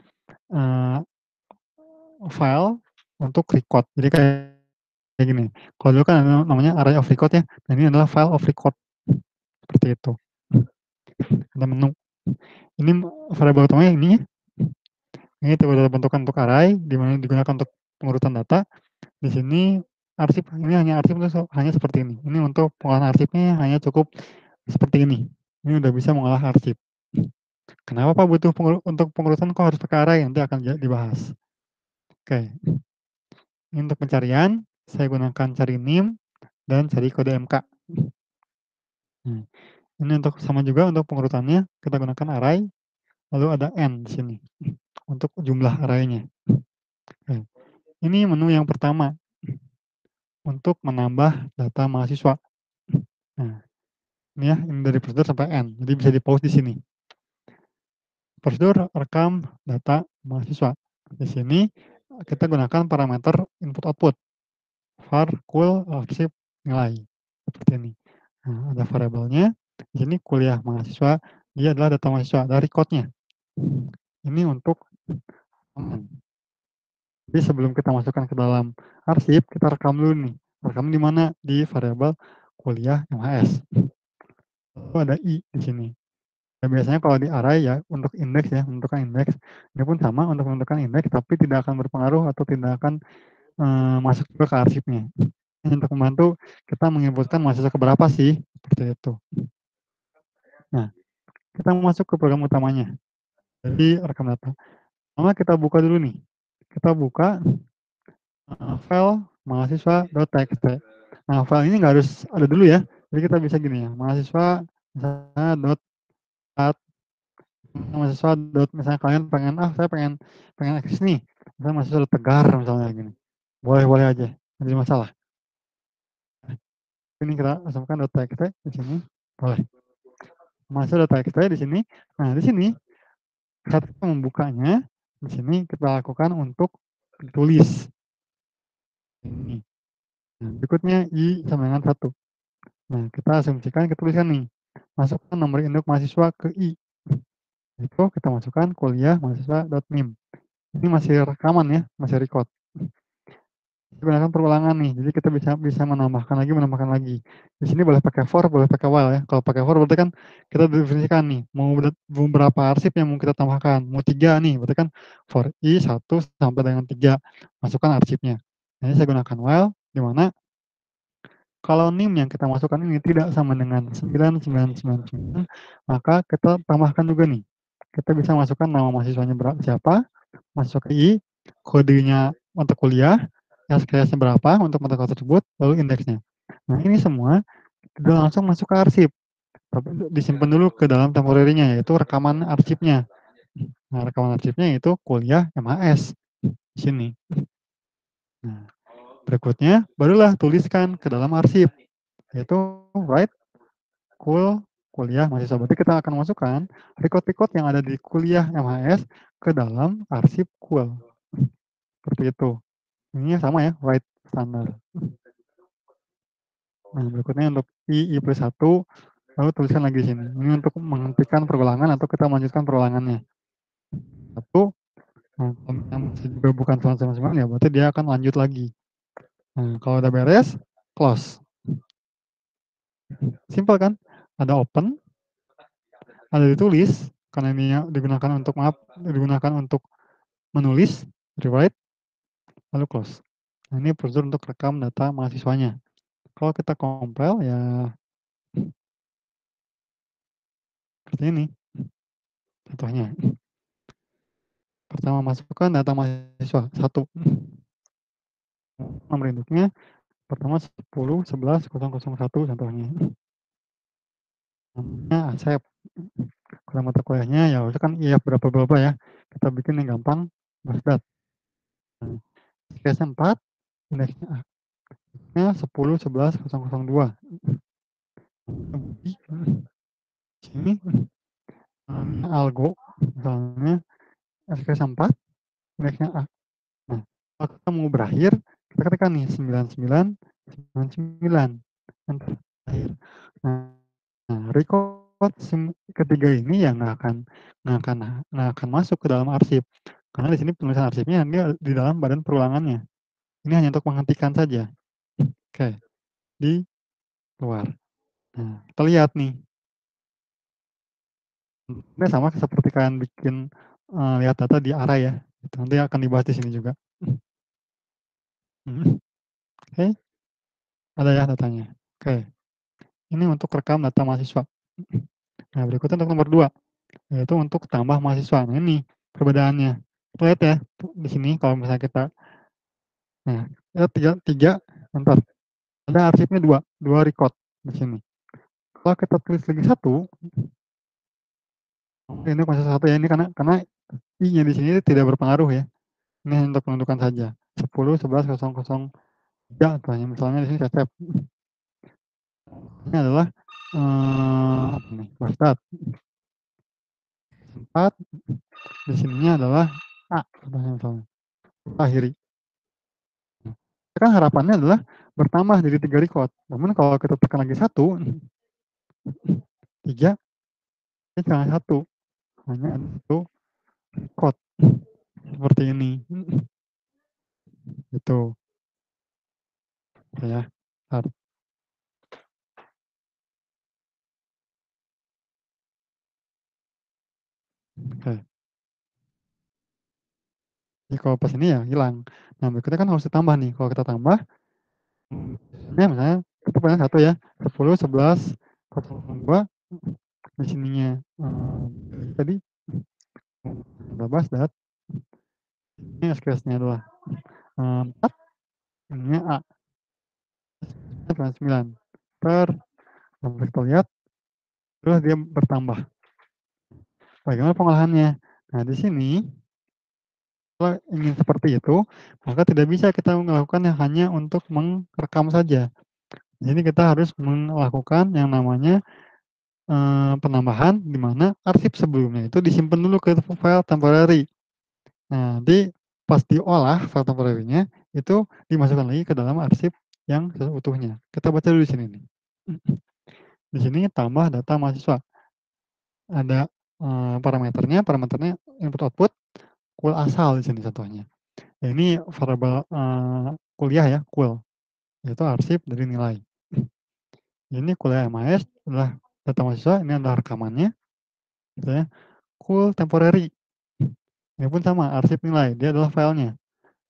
file untuk record. Jadi kayak gini. Kalau dulu kan namanya array of record ya. Nah, ini adalah file of record. Seperti itu. Ada menu. Ini variabel utamanya ini ya. Ini tipe data bentukan untuk array, di mana digunakan untuk pengurutan data. Di sini arsip, ini hanya arsip itu hanya seperti ini. Ini untuk pengolahan arsipnya hanya cukup seperti ini. Ini udah bisa mengolah arsip. Kenapa Pak butuh untuk pengurutan kok harus pakai array? Nanti akan dibahas. Oke. Ini untuk pencarian, saya gunakan cari NIM dan cari kode MK. Nah, ini untuk sama juga untuk pengurutannya kita gunakan array, lalu ada n di sini untuk jumlah array-nya. Oke. Ini menu yang pertama untuk menambah data mahasiswa. Nah, ini ya, ini dari prosedur sampai n. Jadi bisa di-pause di sini. Prosedur rekam data mahasiswa. Di sini kita gunakan parameter input output var cool arsip nilai seperti ini. Nah, ada variabelnya. Di sini kuliah mahasiswa, dia adalah data mahasiswa dari code-nya. Ini untuk jadi sebelum kita masukkan ke dalam arsip, kita rekam dulu nih. Rekam di mana? Di variabel kuliah MHS. Lalu ada I di sini. Dan biasanya kalau di array ya untuk indeks ya, menentukan indeks. Ini pun sama untuk menentukan indeks, tapi tidak akan berpengaruh atau tidak akan masuk juga ke arsipnya. Ini untuk membantu kita menginputkan mahasiswa keberapa sih, seperti itu. Nah, kita masuk ke program utamanya. Jadi rekam data. Pertama kita buka dulu nih. Kita buka file mahasiswa.txt. Nah, file ini nggak harus ada dulu ya. Jadi kita bisa gini ya, mahasiswa misalnya mahasiswa misalnya kalian pengen saya pengen eksis nih. Misalnya mahasiswa tegar misalnya gini. Boleh aja, nggak jadi masalah. Ini kita masukkan .txt di sini. Boleh. Mahasiswa.txt di sini. Nah, di sini saat kita membukanya, di sini kita lakukan untuk ditulis. Ini. Nah, berikutnya I sama dengan 1. Nah, kita asumsikan kita tuliskan nih. Masukkan nomor induk mahasiswa ke I. Itu kita masukkan kuliah mahasiswa.nim. Ini masih rekaman ya, masih record. Gunakan perulangan nih, jadi kita bisa bisa menambahkan lagi. Di sini boleh pakai for, boleh pakai while ya. Kalau pakai for berarti kan kita definisikan nih, mau berapa arsip yang mau kita tambahkan, mau 3 nih, berarti kan for i 1 sampai dengan 3, masukkan arsipnya. Nah, ini saya gunakan while, di mana kalau NIM yang kita masukkan ini tidak sama dengan 9999, maka kita tambahkan juga nih. Kita bisa masukkan nama mahasiswanya siapa, masuk I, kodenya mata kuliah, SKS-nya berapa untuk mata kuliah tersebut, lalu indeksnya. Nah, ini semua udah langsung masuk ke arsip, tapi disimpan dulu ke dalam temporary-nya, yaitu rekaman arsipnya. Nah, rekaman arsipnya itu kuliah MHS di sini. Nah, berikutnya barulah tuliskan ke dalam arsip, yaitu write kuliah mahasiswa. Berarti kita akan masukkan record-record yang ada di kuliah MHS ke dalam arsip kul. Seperti itu. Ini sama ya, write standar. Nah, berikutnya untuk I plus 1, lalu tuliskan lagi di sini. Ini untuk menghentikan perulangan atau kita melanjutkan perulangannya. 1, nah, kalau masih juga bukan 99, ya berarti dia akan lanjut lagi. Nah, kalau udah beres, close. Simple kan? Ada open, ada ditulis, karena ini digunakan untuk digunakan untuk menulis, rewrite, lalu close. Nah, ini prosedur untuk rekam data mahasiswanya. Kalau kita compile ya seperti ini contohnya. Pertama masukkan data mahasiswa 1. Nomor induknya pertama 10 11 001 contohnya. Namanya Asep. Kalau mata kuliahnya ya itu kan IF berapa ya. Kita bikin yang gampang, Basdat. Nah, SKS 4, indeksnya A-nya 10 11 002. Di sini algo misalnya SKS 4, indeksnya A. Nah, kalau kita mau berakhir, kita ketikkan nih 9999. Enter. Akhir. Nah, record ketiga ini ya nggak akan masuk ke dalam arsip. Karena di sini penulisan arsipnya dia di dalam badan perulangannya. Ini hanya untuk menghentikan saja. Oke, di luar. Nah, kita lihat nih. Ini sama seperti kalian bikin lihat data di array ya. Nanti akan dibahas di sini juga. Oke, ada ya datanya. Oke, ini untuk rekam data mahasiswa. Nah, berikutnya untuk nomor 2, yaitu untuk tambah mahasiswa. Nah, ini perbedaannya. Kita lihat ya, di sini kalau misalnya kita, nah, ada tiga, bentar, ada arsipnya dua record di sini. Kalau kita tulis lagi satu, ini masih satu ya, ini karena i-nya di sini tidak berpengaruh ya. Ini untuk menentukan saja. 10, 11, 003, misalnya di sini Cecep. Ini adalah apa nih, Bastard. 4, di sininya adalah A, misalnya. Akhiri. Kan harapannya adalah bertambah jadi 3 record. Namun kalau kita tekan lagi 1, 3, ini jangan 1. Hanya ada 1 record. Seperti ini. Gitu. Ya. Oke. Jadi kalau pas ini ya hilang. Nah, berikutnya kan harus ditambah nih. Kalau kita tambah, misalnya kita punya 1 ya, 10, 11, 002, di sininya tadi berapa dat, ini SKS-nya adalah 4, ininya A, 9. Sampai kita lihat, terus dia bertambah. Bagaimana pengolahannya? Nah, di sini kalau ingin seperti itu, maka tidak bisa kita melakukan yang hanya untuk merekam saja. Jadi kita harus melakukan yang namanya penambahan di mana arsip sebelumnya itu disimpan dulu ke file temporary. Nah, nanti pas diolah file temporary-nya itu dimasukkan lagi ke dalam arsip yang seutuhnya. Kita baca dulu di sini nih. Di sini tambah data mahasiswa. Ada parameternya input output, kul asal di sini contohnya. Ya, ini variabel kuliah ya, kul, yaitu arsip dari nilai. Ini kuliah MAS adalah data mahasiswa, ini adalah rekamannya, gitu ya. Kul temporary, ini pun sama, arsip nilai, dia adalah filenya.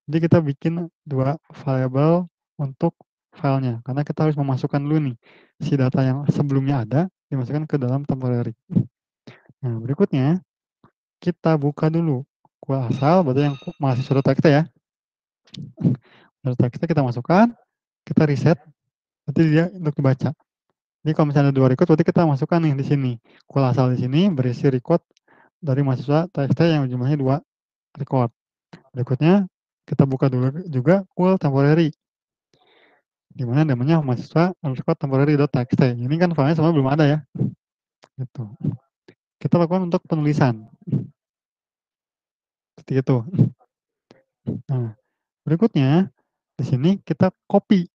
Jadi kita bikin 2 variabel untuk filenya, karena kita harus memasukkan dulu nih, si data yang sebelumnya ada, dimasukkan ke dalam temporary. Nah, berikutnya, kita buka dulu kul asal, berarti yang mahasiswa.txt ya. Data kita masukkan, kita reset, berarti dia untuk dibaca. Jadi kalau misalnya ada 2 record, berarti kita masukkan nih di sini. Kul asal di sini berisi record dari mahasiswa TXT yang jumlahnya 2 record. Berikutnya kita buka dulu juga kul temporary, di mana namanya mahasiswa underscore temporary.txt. Ini kan filenya semua belum ada ya. Gitu. Kita lakukan untuk penulisan. Seperti itu. Nah, berikutnya di sini kita copy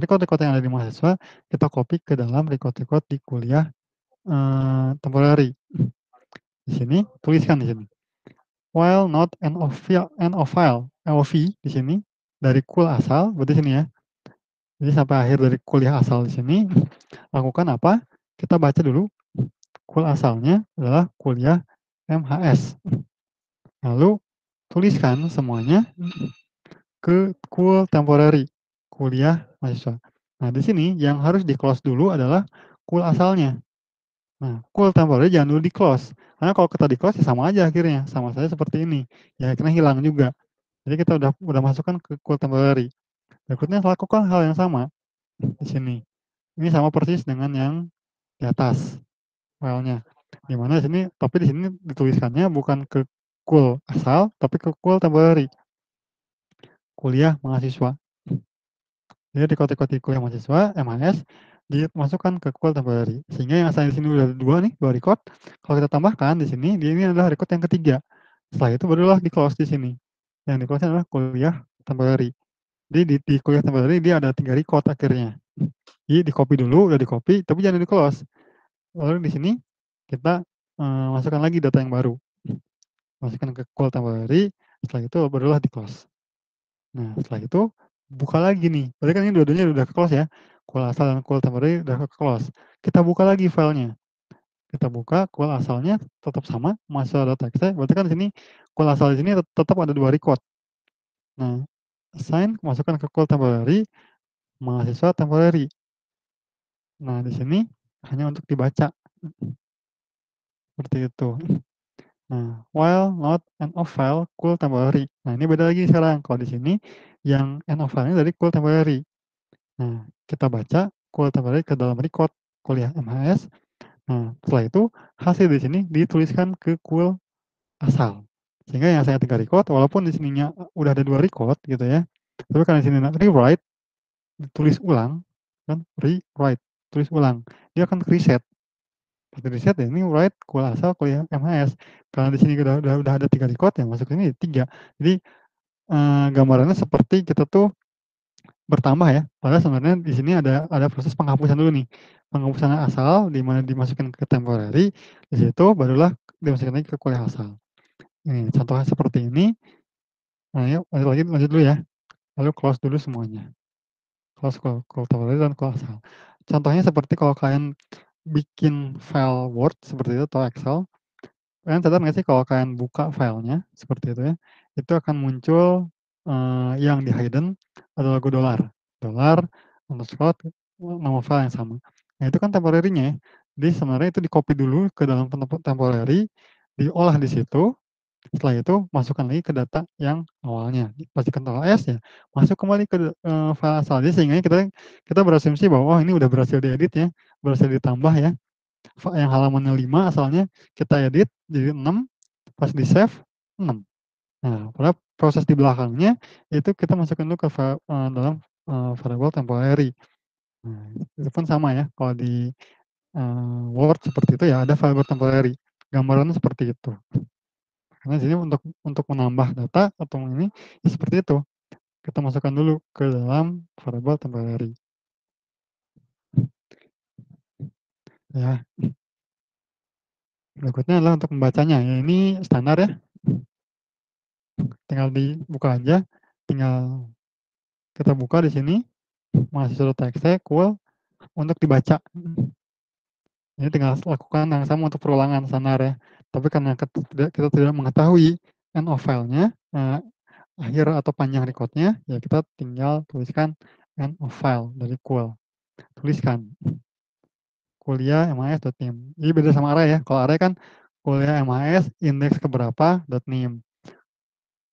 record-record yang ada di mahasiswa, kita copy ke dalam record-record di kuliah temporary. Di sini tuliskan di sini. While not end of file LOV di sini dari kul asal, berarti sini ya. Jadi sampai akhir dari kuliah asal di sini, lakukan apa? Kita baca dulu kul asalnya adalah kuliah MHS. Lalu tuliskan semuanya ke kul temporary, kuliah mahasiswa. Nah, di sini yang harus di-close dulu adalah kul asalnya. Nah, kul temporary jangan dulu di-close. Karena kalau kita di-close ya sama aja akhirnya, sama saja seperti ini. Ya akhirnya hilang juga. Jadi kita udah masukkan ke kul temporary. Berikutnya lakukan hal yang sama di sini. Ini sama persis dengan yang di atas filenya. Di mana di sini tapi di sini dituliskannya bukan ke kul asal tapi ke kul temporary, kuliah mahasiswa. Jadi di kode-kode kuliah mahasiswa MHS dimasukkan ke kul temporary. Sehingga yang asalnya di sini udah ada 2 nih, 2 record. Kalau kita tambahkan di sini, ini adalah record yang ketiga. Setelah itu barulah di-close di sini. Yang di-close adalah kuliah temporary. Jadi di kuliah temporary dia ada 3 record akhirnya. Jadi di-copy dulu, udah di-copy, tapi jangan di-close. Lalu di sini kita masukkan lagi data yang baru. Masukkan ke kul temporary, setelah itu barulah di-close. Nah, setelah itu buka lagi nih. Berarti kan ini dua-duanya udah ke-close ya. Kul asal dan kul temporary udah ke-close. Kita buka lagi filenya. Kita buka kul asalnya tetap sama, mahasiswa.txt. Berarti kan di sini kul asal di sini tetap ada 2 record. Nah, assign masukkan ke kul temporary, mahasiswa temporary. Nah, di sini hanya untuk dibaca. Seperti itu. Nah, while not end of file kul temporary. Nah, ini beda lagi sekarang. Kalau di sini yang end of file-nya dari kul temporary. Nah, kita baca kul temporary ke dalam record kuliah MHS. Nah, setelah itu hasil di sini dituliskan ke kul asal. Sehingga yang saya 3 record walaupun di sininya udah ada 2 record gitu ya. Tapi karena di sini rewrite, tulis ulang kan rewrite, tulis ulang. Dia akan reset. Pas reset ya ini write kul asal kuliah MHS. Karena di sini udah ada 3 record ya masuk sini 3. Jadi gambarannya seperti kita tuh bertambah ya, padahal sebenarnya di sini ada proses penghapusan dulu nih. Penghapusan asal di mana dimasukin ke temporary, di situ barulah dimasukin lagi ke kuliah asal. Ini contohnya seperti ini. Nah, yuk lanjut dulu ya. Lalu close dulu semuanya. Close kul temporary dan kul asal. Contohnya seperti kalau kalian bikin file Word seperti itu atau Excel, kalian sadar nggak sih kalau kalian buka filenya seperti itu ya, itu akan muncul yang di hidden ada logo dolar, dolar underscore nama file yang sama. Nah itu kan temporary-nya ya. Jadi sebenarnya itu di-copy dulu ke dalam temporary, diolah di situ, setelah itu masukkan lagi ke data yang awalnya. Pas Ctrl S ya, masuk kembali ke file asal. Jadi sehingga kita berasumsi bahwa oh ini udah berhasil diedit ya, berhasil ditambah ya. Yang halamannya 5 asalnya kita edit jadi 6, pas di-save 6. Nah, padahal proses di belakangnya itu kita masukkan dulu ke dalam variable temporary. Nah, itu pun sama ya kalau di Word seperti itu ya ada variable temporary. Gambarannya seperti itu. Karena di sini untuk menambah data atau ini ya seperti itu. Kita masukkan dulu ke dalam variable temporary. Ya, berikutnya adalah untuk membacanya. Ya, ini standar ya. Tinggal dibuka aja, tinggal kita buka di sini mahasiswa.txt cool untuk dibaca. Ini tinggal lakukan yang sama untuk perulangan standar ya. Tapi karena kita tidak mengetahui end of file-nya, akhir atau panjang recordnya, ya kita tinggal tuliskan end of file dari cool. Tuliskan kuliah MHS.nim. Jadi beda sama array ya. Kalau array kan kuliah MHS indeks keberapa .nim.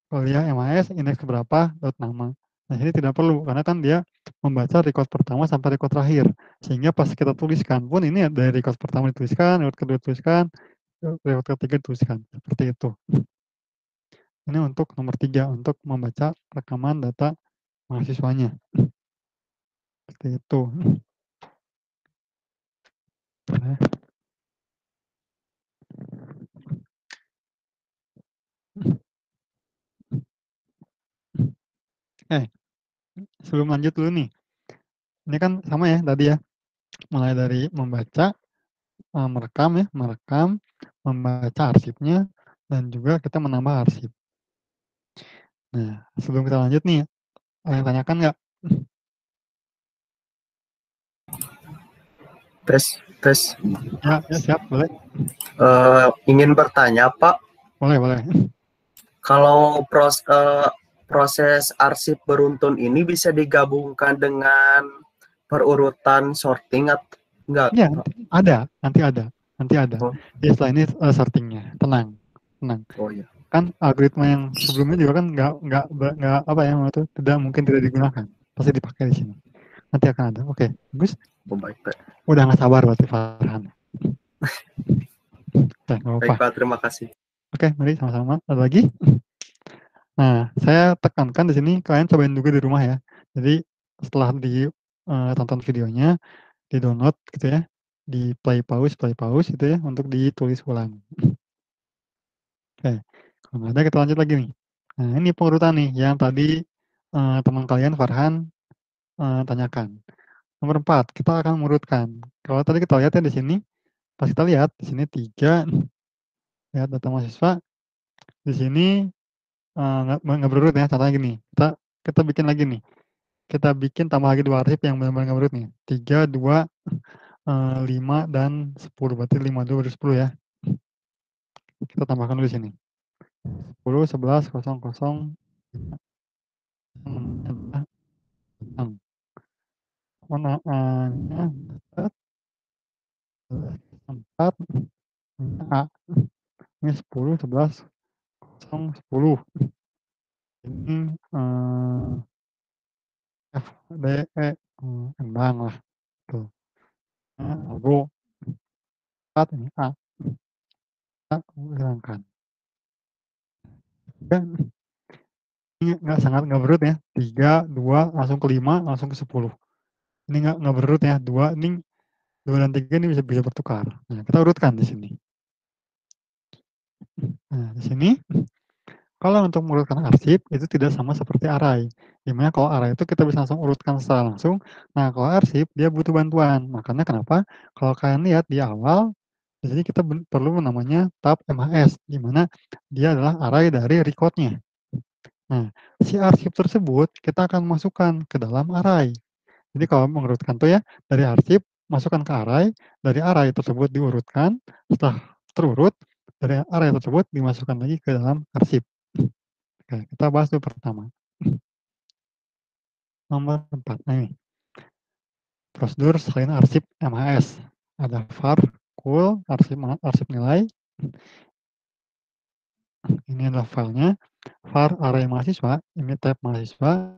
Kuliah MHS indeks keberapa .nama. Nah ini tidak perlu karena kan dia membaca record pertama sampai record terakhir. Sehingga pas kita tuliskan pun ini dari record pertama dituliskan, record kedua dituliskan, record ketiga dituliskan. Seperti itu. Ini untuk nomor 3 untuk membaca rekaman data mahasiswanya. Seperti itu. Sebelum lanjut dulu nih. Ini kan sama ya tadi ya. Mulai dari membaca, merekam ya, membaca arsipnya, dan juga kita menambah arsip. Nah, sebelum kita lanjut nih, ada yang tanyakan nggak? Tes. Ya, siap, boleh. Ingin bertanya, Pak. Boleh. Kalau proses arsip beruntun ini bisa digabungkan dengan perurutan sorting atau enggak? Ya, nanti ada. Oh. Ya, setelah ini sortingnya, tenang. Oh ya. Kan algoritma yang sebelumnya juga kan nggak apa ya, itu tidak digunakan. Pasti dipakai di sini. Nanti akan ada. Oke, bagus. Oh, baik, Pak. Udah nggak sabar berarti Farhan. Baik, Pak, terima kasih. Oke, mari sama-sama. Ada lagi? Nah, saya tekankan di sini kalian cobain juga di rumah ya. Jadi setelah tonton videonya, di-download gitu ya, di play pause gitu ya untuk ditulis ulang. Oke, kalau nggak ada kita lanjut lagi nih. Nah, ini pengurutan nih yang tadi teman kalian Farhan tanyakan. Nomor 4, kita akan mengurutkan. Kalau tadi kita lihat ya di sini, pas kita lihat di sini 3, lihat data mahasiswa, di sini nggak berurut ya. Contohnya gini, kita bikin lagi nih. Kita bikin tambah lagi 2 arsip yang benar-benar nggak berurut nih. 3, 2, 5, dan 10. Berarti 5, 2, 10 ya. Kita tambahkan dulu di sini. 10, 11, 0, 0, 6. Warnanya 4, A. Ini 10, 11, 0, 10. Ini F, D, E, kembang lah. Tuh. Logo 4, ini A. Hilangkan. Dan ini nggak berurut ya. 3, 2, langsung ke 5, langsung ke 10. Ini nggak berurut ya. 2 dan 3 ini bisa bertukar. Nah, kita urutkan di sini. Nah, di sini kalau untuk mengurutkan arsip itu tidak sama seperti array. Dimana kalau array itu kita bisa langsung urutkan secara langsung. Nah, kalau arsip dia butuh bantuan. Makanya kenapa? Kalau kalian lihat di awal, di sini kita perlu namanya tab MHS, di mana dia adalah array dari record-nya. Nah, si arsip tersebut kita akan masukkan ke dalam array. Jadi kalau mengurutkan tuh ya, dari arsip masukkan ke array, dari array tersebut diurutkan, setelah terurut, dari array tersebut dimasukkan lagi ke dalam arsip. Oke, kita bahas dulu pertama. Nomor 4, nah ini. Prosedur salin arsip MHS. Ada var, cool, arsip nilai. Ini adalah filenya. Var array mahasiswa, ini tab mahasiswa.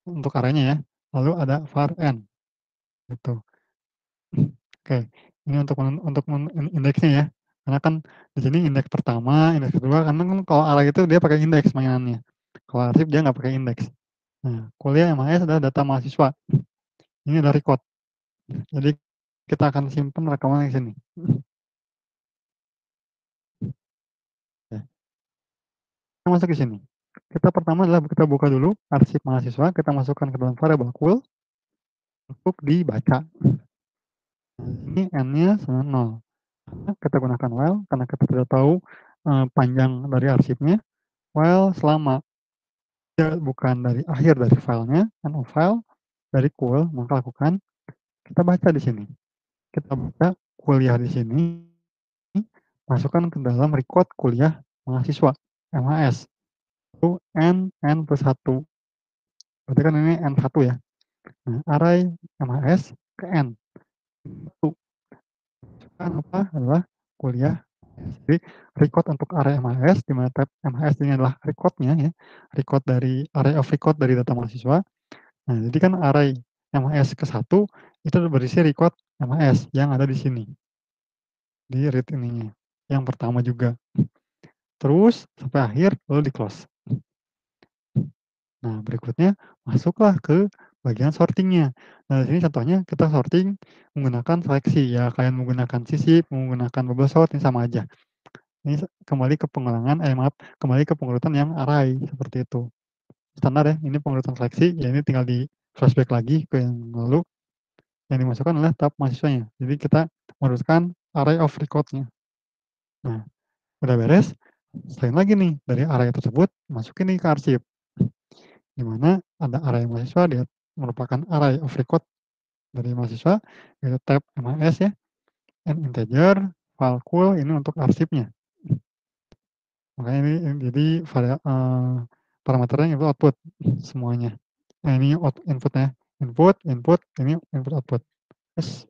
Untuk arraynya ya. Lalu ada var n. Gitu. Oke, ini untuk indeksnya ya. Karena kan di sini indeks pertama, indeks kedua, karena kan kalau array itu dia pakai indeks mainannya. Kalau arsip dia nggak pakai indeks. Nah, kuliah MHS adalah data mahasiswa. Ini adalah record. Jadi kita akan simpan rekaman di sini. Kita masuk ke sini. Kita pertama adalah kita buka dulu arsip mahasiswa, kita masukkan ke dalam variabel cool untuk dibaca. Ini n-nya sama 0. Kita gunakan while karena kita tidak tahu panjang dari arsipnya. While selama bukan dari akhir dari filenya, end of file, dari Kool, maka lakukan, kita baca di sini. Kita baca kuliah di sini, masukkan ke dalam record kuliah mahasiswa, MHS. Itu N+1. Berarti kan ini N1 ya. Nah, array MHS ke N. Itu kan apa? Adalah kuliah. Jadi record untuk array MHS, di mana tab MHS ini adalah record-nya ya. Record dari array of record dari data mahasiswa. Nah, jadi kan array MHS ke-1 itu berisi record MHS yang ada di sini. Di read ininya. Yang pertama juga. Terus sampai akhir lalu di-close. Nah, berikutnya masuklah ke bagian sortingnya. Nah, di sini contohnya kita sorting menggunakan seleksi ya, kalian menggunakan sisip, menggunakan bubble sort ini sama aja. Ini kembali ke pengulangan, maaf, kembali ke pengurutan yang array seperti itu. Standar ya, ini pengurutan seleksi, ya ini tinggal di flashback lagi ke yang lalu. Yang dimasukkan adalah tab mahasiswanya. Jadi kita mengurutkan array of record-nya. Nah, udah beres, selain lagi nih dari array tersebut masukin nih ke arsip. Di mana ada array mahasiswa, dia merupakan array of record dari mahasiswa, yaitu tab MHS ya, and integer, file cool ini untuk arsipnya. Makanya ini jadi parameternya input output semuanya. Nah ini inputnya, input, ini input output. Terus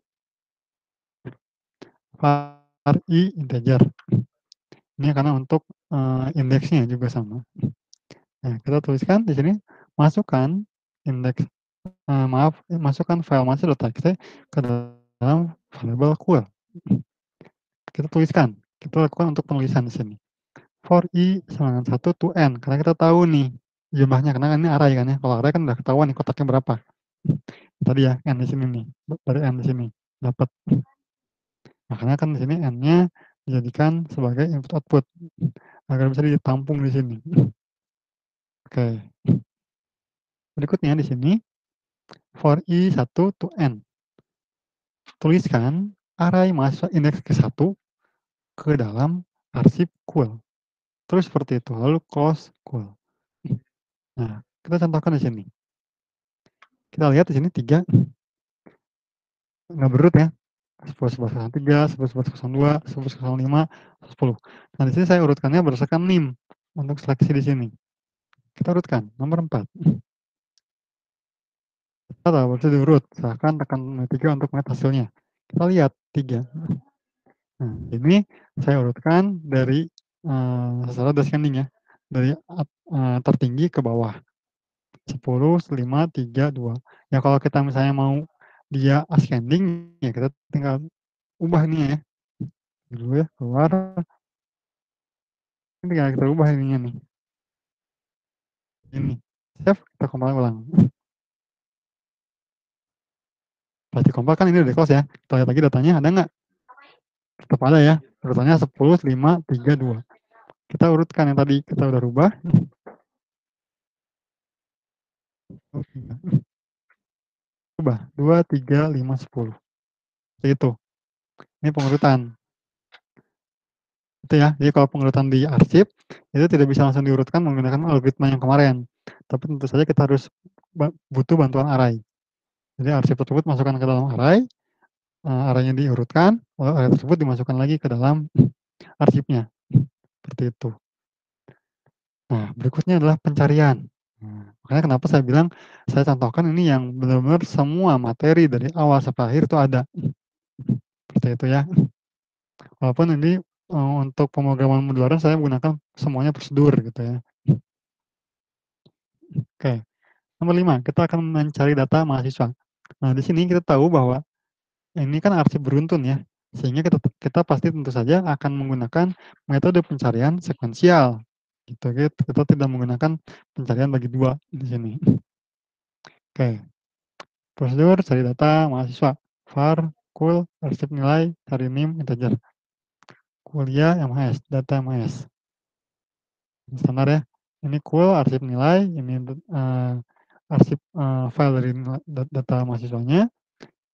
var i integer. Ini karena untuk indeksnya juga sama. Nah, kita tuliskan di sini, masukkan indeks, masukkan file mahasiswa.txt ke dalam variabel cool. Kita tuliskan, kita lakukan untuk penulisan di sini. For i sama dengan 1 to n, karena kita tahu nih jumlahnya, karena ini array kan ya. Kalau array kan udah ketahuan nih kotaknya berapa. Tadi ya, n di sini nih, dari n di sini dapat. Nah, karena kan di sini n-nya dijadikan sebagai input output agar bisa ditampung di sini. Oke. Berikutnya di sini for i 1 to n. Tuliskan array mahasiswa indeks ke-1 ke dalam arsip cool. Terus seperti itu, lalu close cool. Nah, kita contohkan di sini. Kita lihat di sini 3 nggak berurut ya. 11.11.3, 11.11.02, 11.05, 10. Nah, di sini saya urutkannya berdasarkan NIM untuk seleksi di sini. Kita urutkan nomor 4. Kita tahu bisa diurut, silahkan tekan 3 untuk melihat hasilnya. Kita lihat 3. Nah, ini saya urutkan dari secara descending ya, dari tertinggi ke bawah. 10, 5, 3, 2. Ya kalau kita misalnya mau dia ascending, ya kita tinggal ubah ini ya. Dulu ya, keluar. Ini tinggal kita ubah ininya nih. Ini. Save, kita compile ulang. Pas di compile kan ini udah close ya. Kita lihat lagi datanya ada nggak? Tetap ada ya. Urutannya 10, 5, 3, 2. Kita urutkan yang tadi kita udah rubah. Ubah 2, 3, 5, 10. Itu. Ini pengurutan. Itu ya. Jadi kalau pengurutan di arsip itu tidak bisa langsung diurutkan menggunakan algoritma yang kemarin. Tapi tentu saja kita harus butuh bantuan array. Jadi arsip tersebut masukkan ke dalam array, arraynya diurutkan, lalu array tersebut dimasukkan lagi ke dalam arsipnya. Seperti itu. Nah, berikutnya adalah pencarian. Nah, makanya kenapa saya bilang saya contohkan ini yang benar-benar semua materi dari awal sampai akhir itu ada. Seperti itu ya. Walaupun ini untuk pemrograman modularan saya menggunakan semuanya prosedur gitu ya. Oke. Nomor 5, kita akan mencari data mahasiswa. Nah, di sini kita tahu bahwa ini kan arsip beruntun ya. Sehingga kita pasti tentu saja akan menggunakan metode pencarian sekuensial. Gitu, kita tidak menggunakan pencarian bagi 2 di sini. Oke. Prosedur cari data mahasiswa. var, cool, arsip nilai, cari NIM, integer. Kuliah MHS, data MHS. Standar ya. Ini cool, arsip nilai, ini arsip file dari data mahasiswanya.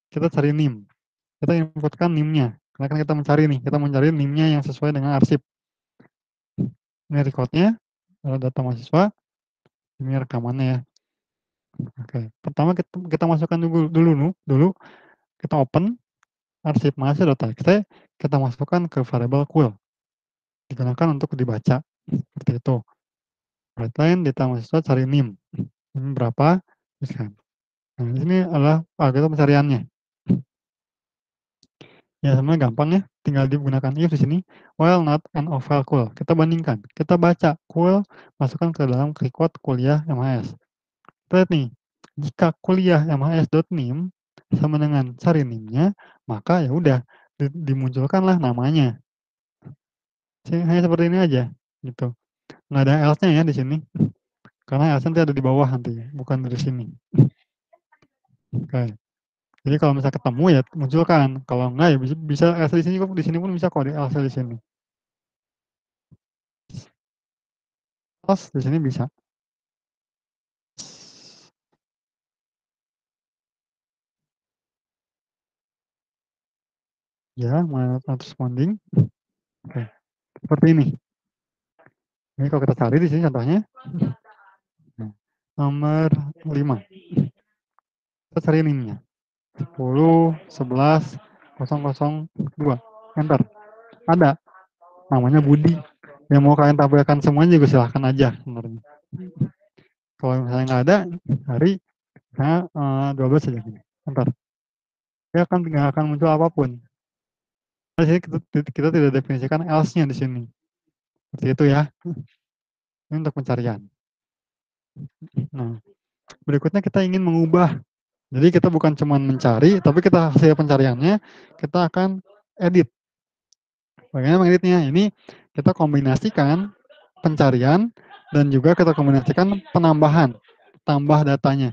Kita cari NIM. Kita inputkan NIM-nya. Karena kan kita mencari nih, kita mencari NIM-nya yang sesuai dengan arsip. Ini record-nya, data mahasiswa. Ini rekamannya ya. Oke, pertama kita masukkan dulu, kita open arsip mahasiswa.txt, kita masukkan ke variabel queue, digunakan untuk dibaca, seperti itu. Write line data mahasiswa cari NIM, NIM berapa, tuliskan. Nah, di sini adalah algoritma pencariannya. Ya, sebenarnya gampang ya, tinggal digunakan if di sini, while not and of file cool. Kita bandingkan, kita baca cool, masukkan ke dalam record kuliah MHS. Kita lihat nih, jika kuliah MHS.nim sama dengan cari NIM-nya, maka ya udah dimunculkanlah namanya. Hanya seperti ini aja, gitu. Nggak ada else-nya ya di sini, karena else nanti ada di bawah nanti, bukan dari sini. Oke. Jadi kalau misalnya ketemu ya munculkan, kalau enggak ya bisa else di sini pun bisa kok di else di sini. Else di sini bisa. Ya, not responding. Oke, seperti ini. Ini kalau kita cari di sini contohnya, nomor 5. Kita cari NIM-nya. 10, 11, 002. Enter. Ada. Namanya Budi. Yang mau kalian tampilkan semuanya juga silahkan aja sebenarnya. Kalau misalnya nggak ada, cari misalnya 12 aja gini. Enter. Dia akan nggak akan muncul apapun. Di sini kita tidak definisikan else-nya di sini. Seperti itu ya. Ini untuk pencarian. Nah, berikutnya kita ingin mengubah. Jadi kita bukan cuma mencari, tapi kita hasil pencariannya, kita akan edit. Bagaimana mengeditnya? Ini kita kombinasikan pencarian dan juga kita kombinasikan penambahan, tambah datanya.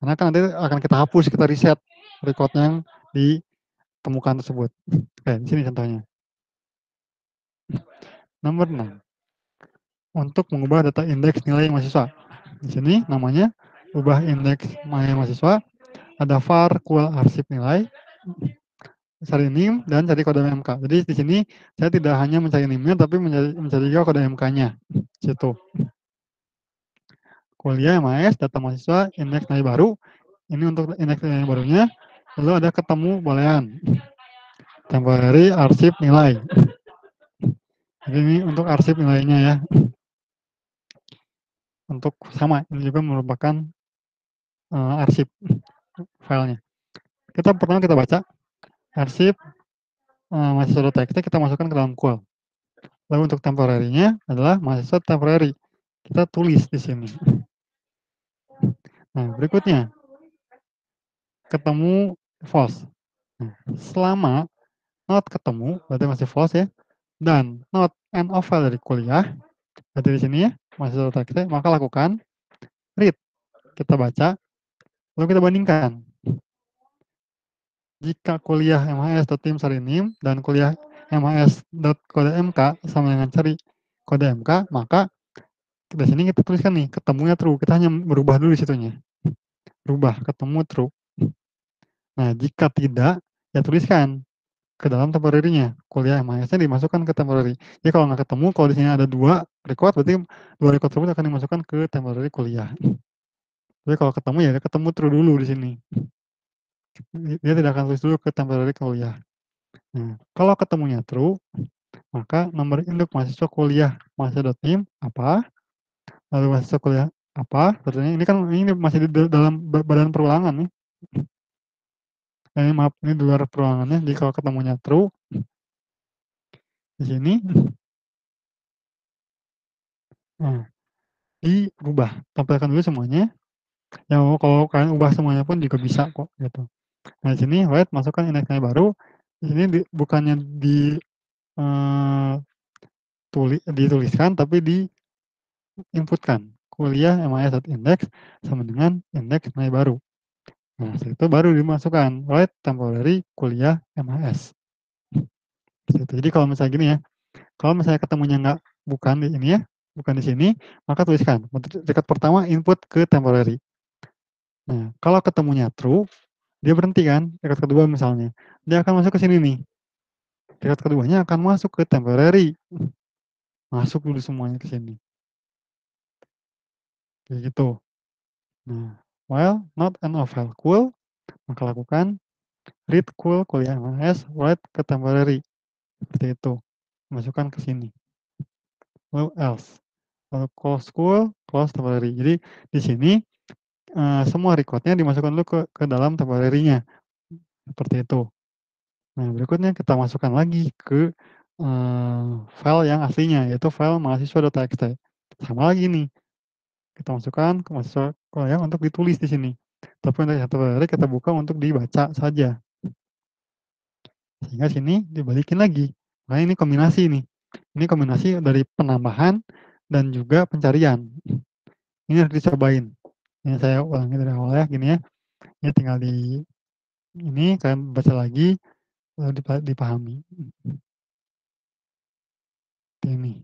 Karena kan nanti akan kita hapus, kita reset record yang ditemukan tersebut. Oke, di sini contohnya. Nomor 6. Untuk mengubah data indeks nilai mahasiswa. Di sini namanya ubah indeks mahasiswa, ada var kual arsip nilai, cari NIM dan cari kode MK. Jadi di sini saya tidak hanya mencari NIM-nya tapi mencari juga kode MK-nya. Situ. Kuliah MAS, data mahasiswa, indeks nilai baru. Ini untuk indeks nilai barunya. Lalu ada ketemu bolehan. Temporary arsip nilai. Jadi ini untuk arsip nilainya ya. Untuk sama, ini juga merupakan arsip filenya. Pertama kita baca arsip mahasiswa.txt, kita masukkan ke dalam queue. Lalu untuk temporary-nya adalah mahasiswa temporary. Kita tulis di sini. Nah, berikutnya ketemu false. Nah, selama not ketemu, berarti masih false ya, dan not end of file dari kuliah, berarti di sini ya, mahasiswa.txt, maka lakukan read. Kita baca, lalu kita bandingkan. Jika kuliah mhs.tim cari NIM dan kuliah mhs.kodemk sama dengan cari kode MK, maka di sini kita tuliskan nih, ketemunya true. Kita hanya merubah dulu situnya. Rubah, ketemu true. Nah, jika tidak, ya tuliskan ke dalam temporary-nya. Kuliah MHS-nya dimasukkan ke temporary. Jadi kalau nggak ketemu, kalau di sini ada 2 record, berarti 2 record tersebut akan dimasukkan ke temporary kuliah. Tapi kalau ketemu ya ketemu true dulu di sini. Dia tidak akan tulis dulu ke temporary kuliah. Nah, kalau ketemunya true, maka nomor induk mahasiswa kuliah mahasiswa.nim apa, lalu mahasiswa kuliah apa, tentunya ini kan ini masih di dalam badan perulangan nih. Ini maaf, ini di luar perulangannya. Jadi kalau ketemunya true, di sini, nah, diubah. Tampilkan dulu semuanya. Ya kalau kalian ubah semuanya pun juga bisa kok gitu. Nah di sini write masukkan indeksnya baru. Di sini bukannya eh, dituliskan tapi diinputkan. Kuliah MIS.index sama dengan indeks nilai baru. Nah setelah itu baru dimasukkan write temporary kuliah MIS. Jadi kalau misalnya gini ya, kalau misalnya ketemunya bukan di ini ya, bukan di sini, maka tuliskan. Untuk record pertama input ke temporary. Nah, kalau ketemunya true, dia berhenti kan, record kedua misalnya. Dia akan masuk ke sini nih. Record keduanya akan masuk ke temporary. Masuk dulu semuanya ke sini. kayak gitu. Nah, while not an of-file cool, maka lakukan read cool kuliah MLS, write ke temporary, seperti itu, masukkan ke sini. Lalu else, lalu close cool, close temporary. Jadi di sini, semua record-nya dimasukkan dulu ke dalam temporary-nya, seperti itu. Nah, berikutnya kita masukkan lagi ke, file yang aslinya, yaitu file mahasiswa.txt. Sama lagi nih, kita masukkan ke mahasiswa kuliah untuk ditulis di sini. Tapi untuk yang temporary kita buka untuk dibaca saja. Sehingga sini dibalikin lagi. Makanya ini kombinasi nih. Ini kombinasi dari penambahan dan juga pencarian. Ini harus dicobain. Ini saya ulangi dari awal ya, gini ya. Ini tinggal di ini kalian baca lagi, lalu dipahami. Ini.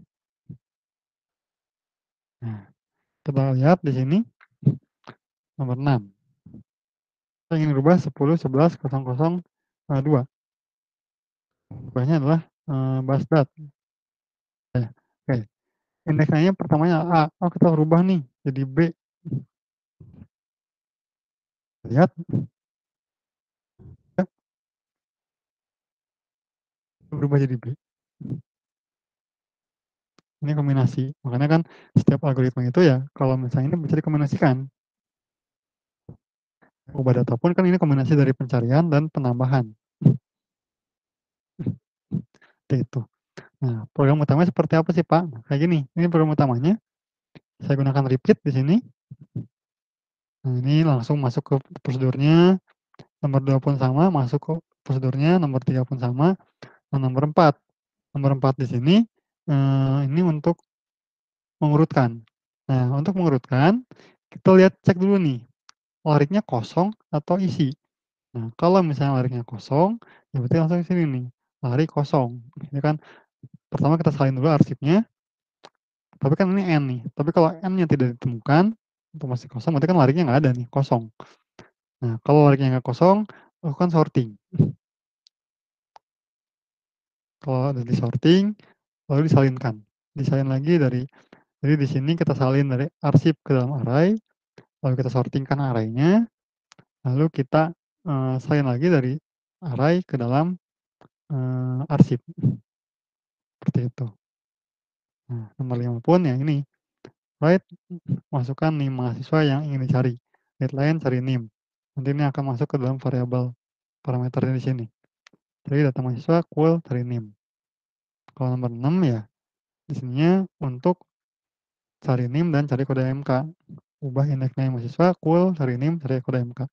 Nah, kita lihat di sini nomor 6. Kita ingin rubah 10, 11, 00, 2. Rubahnya adalah Basdat. Ya, oke. Indeksnya pertamanya A. Oh, kita rubah nih jadi B. Lihat. Ya, berubah jadi B. Ini kombinasi. Makanya kan setiap algoritma itu ya kalau misalnya ini bisa dikombinasikan. Ubah data pun kan ini kombinasi dari pencarian dan penambahan. Itu. Nah, program utamanya seperti apa sih, Pak? Nah, kayak gini. Ini program utamanya. Saya gunakan repeat di sini. Nah, ini langsung masuk ke prosedurnya. Nomor 2 pun sama, masuk ke prosedurnya. Nomor 3 pun sama. Nah, nomor 4. Nomor 4 di sini ini untuk mengurutkan. Nah, untuk mengurutkan, kita lihat cek dulu nih, lariknya kosong atau isi. Nah, kalau misalnya lariknya kosong, ya berarti langsung ke sini nih, lari kosong. Ini kan pertama kita salin dulu arsipnya, tapi kan ini N nih. Tapi kalau N-nya tidak ditemukan, untuk masih kosong, berarti kan lariknya nggak ada nih, kosong. Nah, kalau lariknya nggak kosong, lakukan sorting. Kalau udah di-sorting, lalu disalinkan. Disalin lagi dari, jadi di sini kita salin dari arsip ke dalam array, lalu kita sortingkan array-nya, lalu kita salin lagi dari array ke dalam arsip. Seperti itu. Nah, nomor 5 pun yang ini, write, masukkan NIM mahasiswa yang ingin dicari. Deadline cari NIM. Nanti ini akan masuk ke dalam variabel parameternya di sini. Jadi data mahasiswa cool cari NIM. Kalau nomor 6 ya, di sininya untuk cari NIM dan cari kode MK. Ubah indeks name mahasiswa cool cari NIM cari kode MK.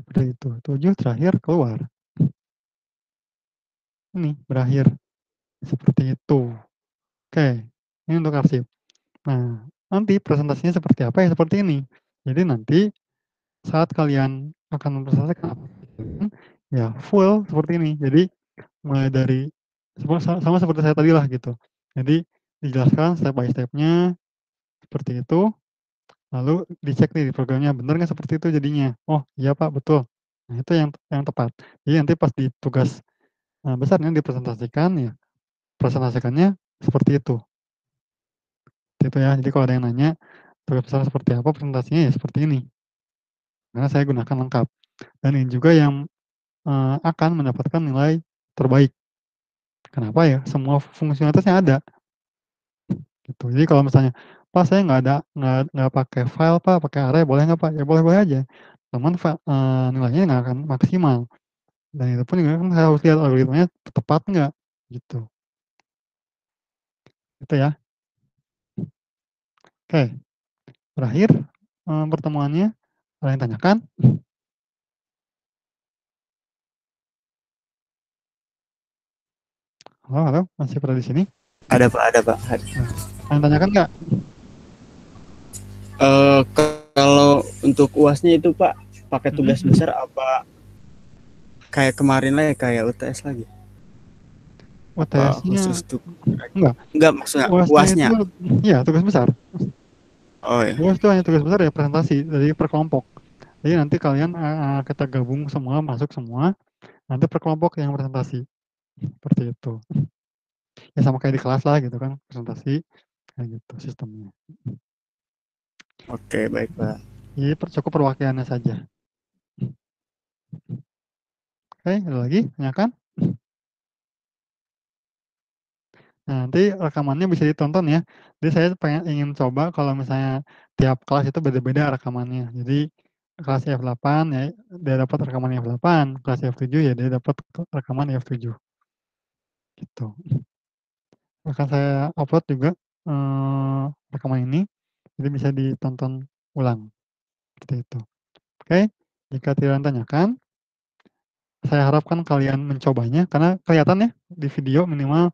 Seperti itu. 7 terakhir keluar. Ini berakhir. Seperti itu. Oke, ini untuk arsip. Nah, nanti presentasinya seperti apa ya? Seperti ini. Jadi nanti saat kalian akan mempresentasikan ya full seperti ini. Jadi mulai dari sama seperti saya tadi lah gitu. Jadi dijelaskan step by step-nya seperti itu. Lalu dicek nih di programnya benar nggak seperti itu jadinya. Oh iya Pak betul. Nah itu yang tepat. Jadi nanti pas di tugas besarnya dipresentasikan ya presentasikannya seperti itu. Gitu ya. Jadi kalau ada yang nanya tugas besar seperti apa presentasinya ya seperti ini. Karena saya gunakan lengkap. Dan ini juga yang akan mendapatkan nilai terbaik. Kenapa ya? Semua fungsionalitasnya ada. Gitu. Jadi kalau misalnya, Pak saya nggak pakai file Pak, pakai array boleh nggak Pak? Ya boleh-boleh aja. Cuman nilainya nggak akan maksimal. Dan itu pun juga kan saya harus lihat algoritmanya tepat nggak, gitu. Itu ya. Oke, berakhir pertemuannya. Ada yang tanyakan? Halo, halo, masih pada di sini? Ada Pak, ada Pak. Nah, ada yang tanyakan nggak? Kalau untuk UASnya itu Pak, pakai tugas besar apa kayak kemarin lah ya, kayak UTS lagi? Apa UTS-nya khusus untuk enggak. enggak maksudnya UAS-nya itu UASnya? ya tugas besar. Oh ya. UAS itu hanya tugas besar ya presentasi dari per kelompok. Jadi nanti kalian kita gabung semua, masuk semua, nanti per kelompok yang presentasi. Seperti itu. Ya sama kayak di kelas lah gitu kan, presentasi kayak gitu sistemnya. Oke, baik Pak. Jadi cukup perwakilannya saja. Oke, ada lagi? Tanyakan. Nah, nanti rekamannya bisa ditonton ya. Jadi saya ingin coba kalau misalnya tiap kelas itu beda-beda rekamannya. Jadi kelas F8 ya dia dapat rekaman F8, kelas F7 ya dia dapat rekaman F7 gitu. Akan saya upload juga rekaman ini, jadi bisa ditonton ulang seperti itu. Oke, jika tidak tanyakan, saya harapkan kalian mencobanya karena kelihatan ya di video minimal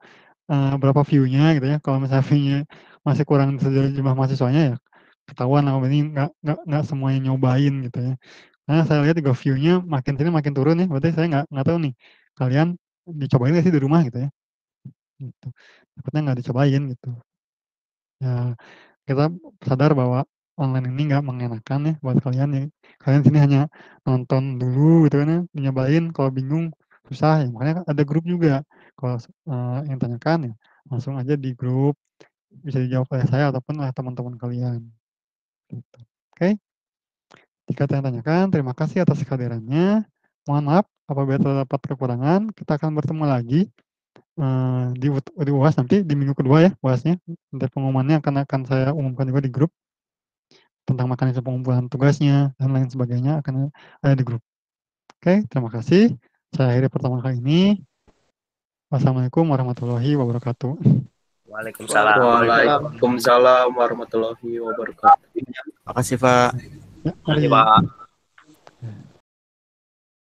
berapa view-nya gitu ya. Kalau misalnya view-nya masih kurang dari jumlah mahasiswanya ya ketahuan lah ini nggak semuanya nyobain gitu ya. Karena saya lihat juga view-nya makin sini makin turun ya. Berarti saya nggak tahu nih kalian dicobain nggak sih di rumah gitu ya. Gitu. Takutnya nggak dicobain gitu. Ya kita sadar bahwa online ini nggak mengenakan ya buat kalian ya. Kalian sini hanya nonton dulu gitu kan ya, nyobain kalau bingung susah ya. Makanya kan ada grup juga. Kalau yang tanyakan ya langsung aja di grup bisa dijawab oleh saya ataupun oleh teman-teman kalian. Gitu. Oke, jika ada yang tanyakan, terima kasih atas kehadirannya. Mohon maaf apabila terdapat kekurangan. Kita akan bertemu lagi di UAS nanti di minggu kedua ya UASnya. Nanti pengumumannya akan saya umumkan juga di grup tentang mekanisme pengumpulan tugasnya dan lain sebagainya akan ada di grup. Oke, terima kasih. Saya akhiri pertemuan kali ini. Wassalamualaikum warahmatullahi wabarakatuh. Waalaikumsalam. Waalaikumsalam warahmatullahi wabarakatuh. Makasih Pak. Ya, Terima kasih, mari. Pak.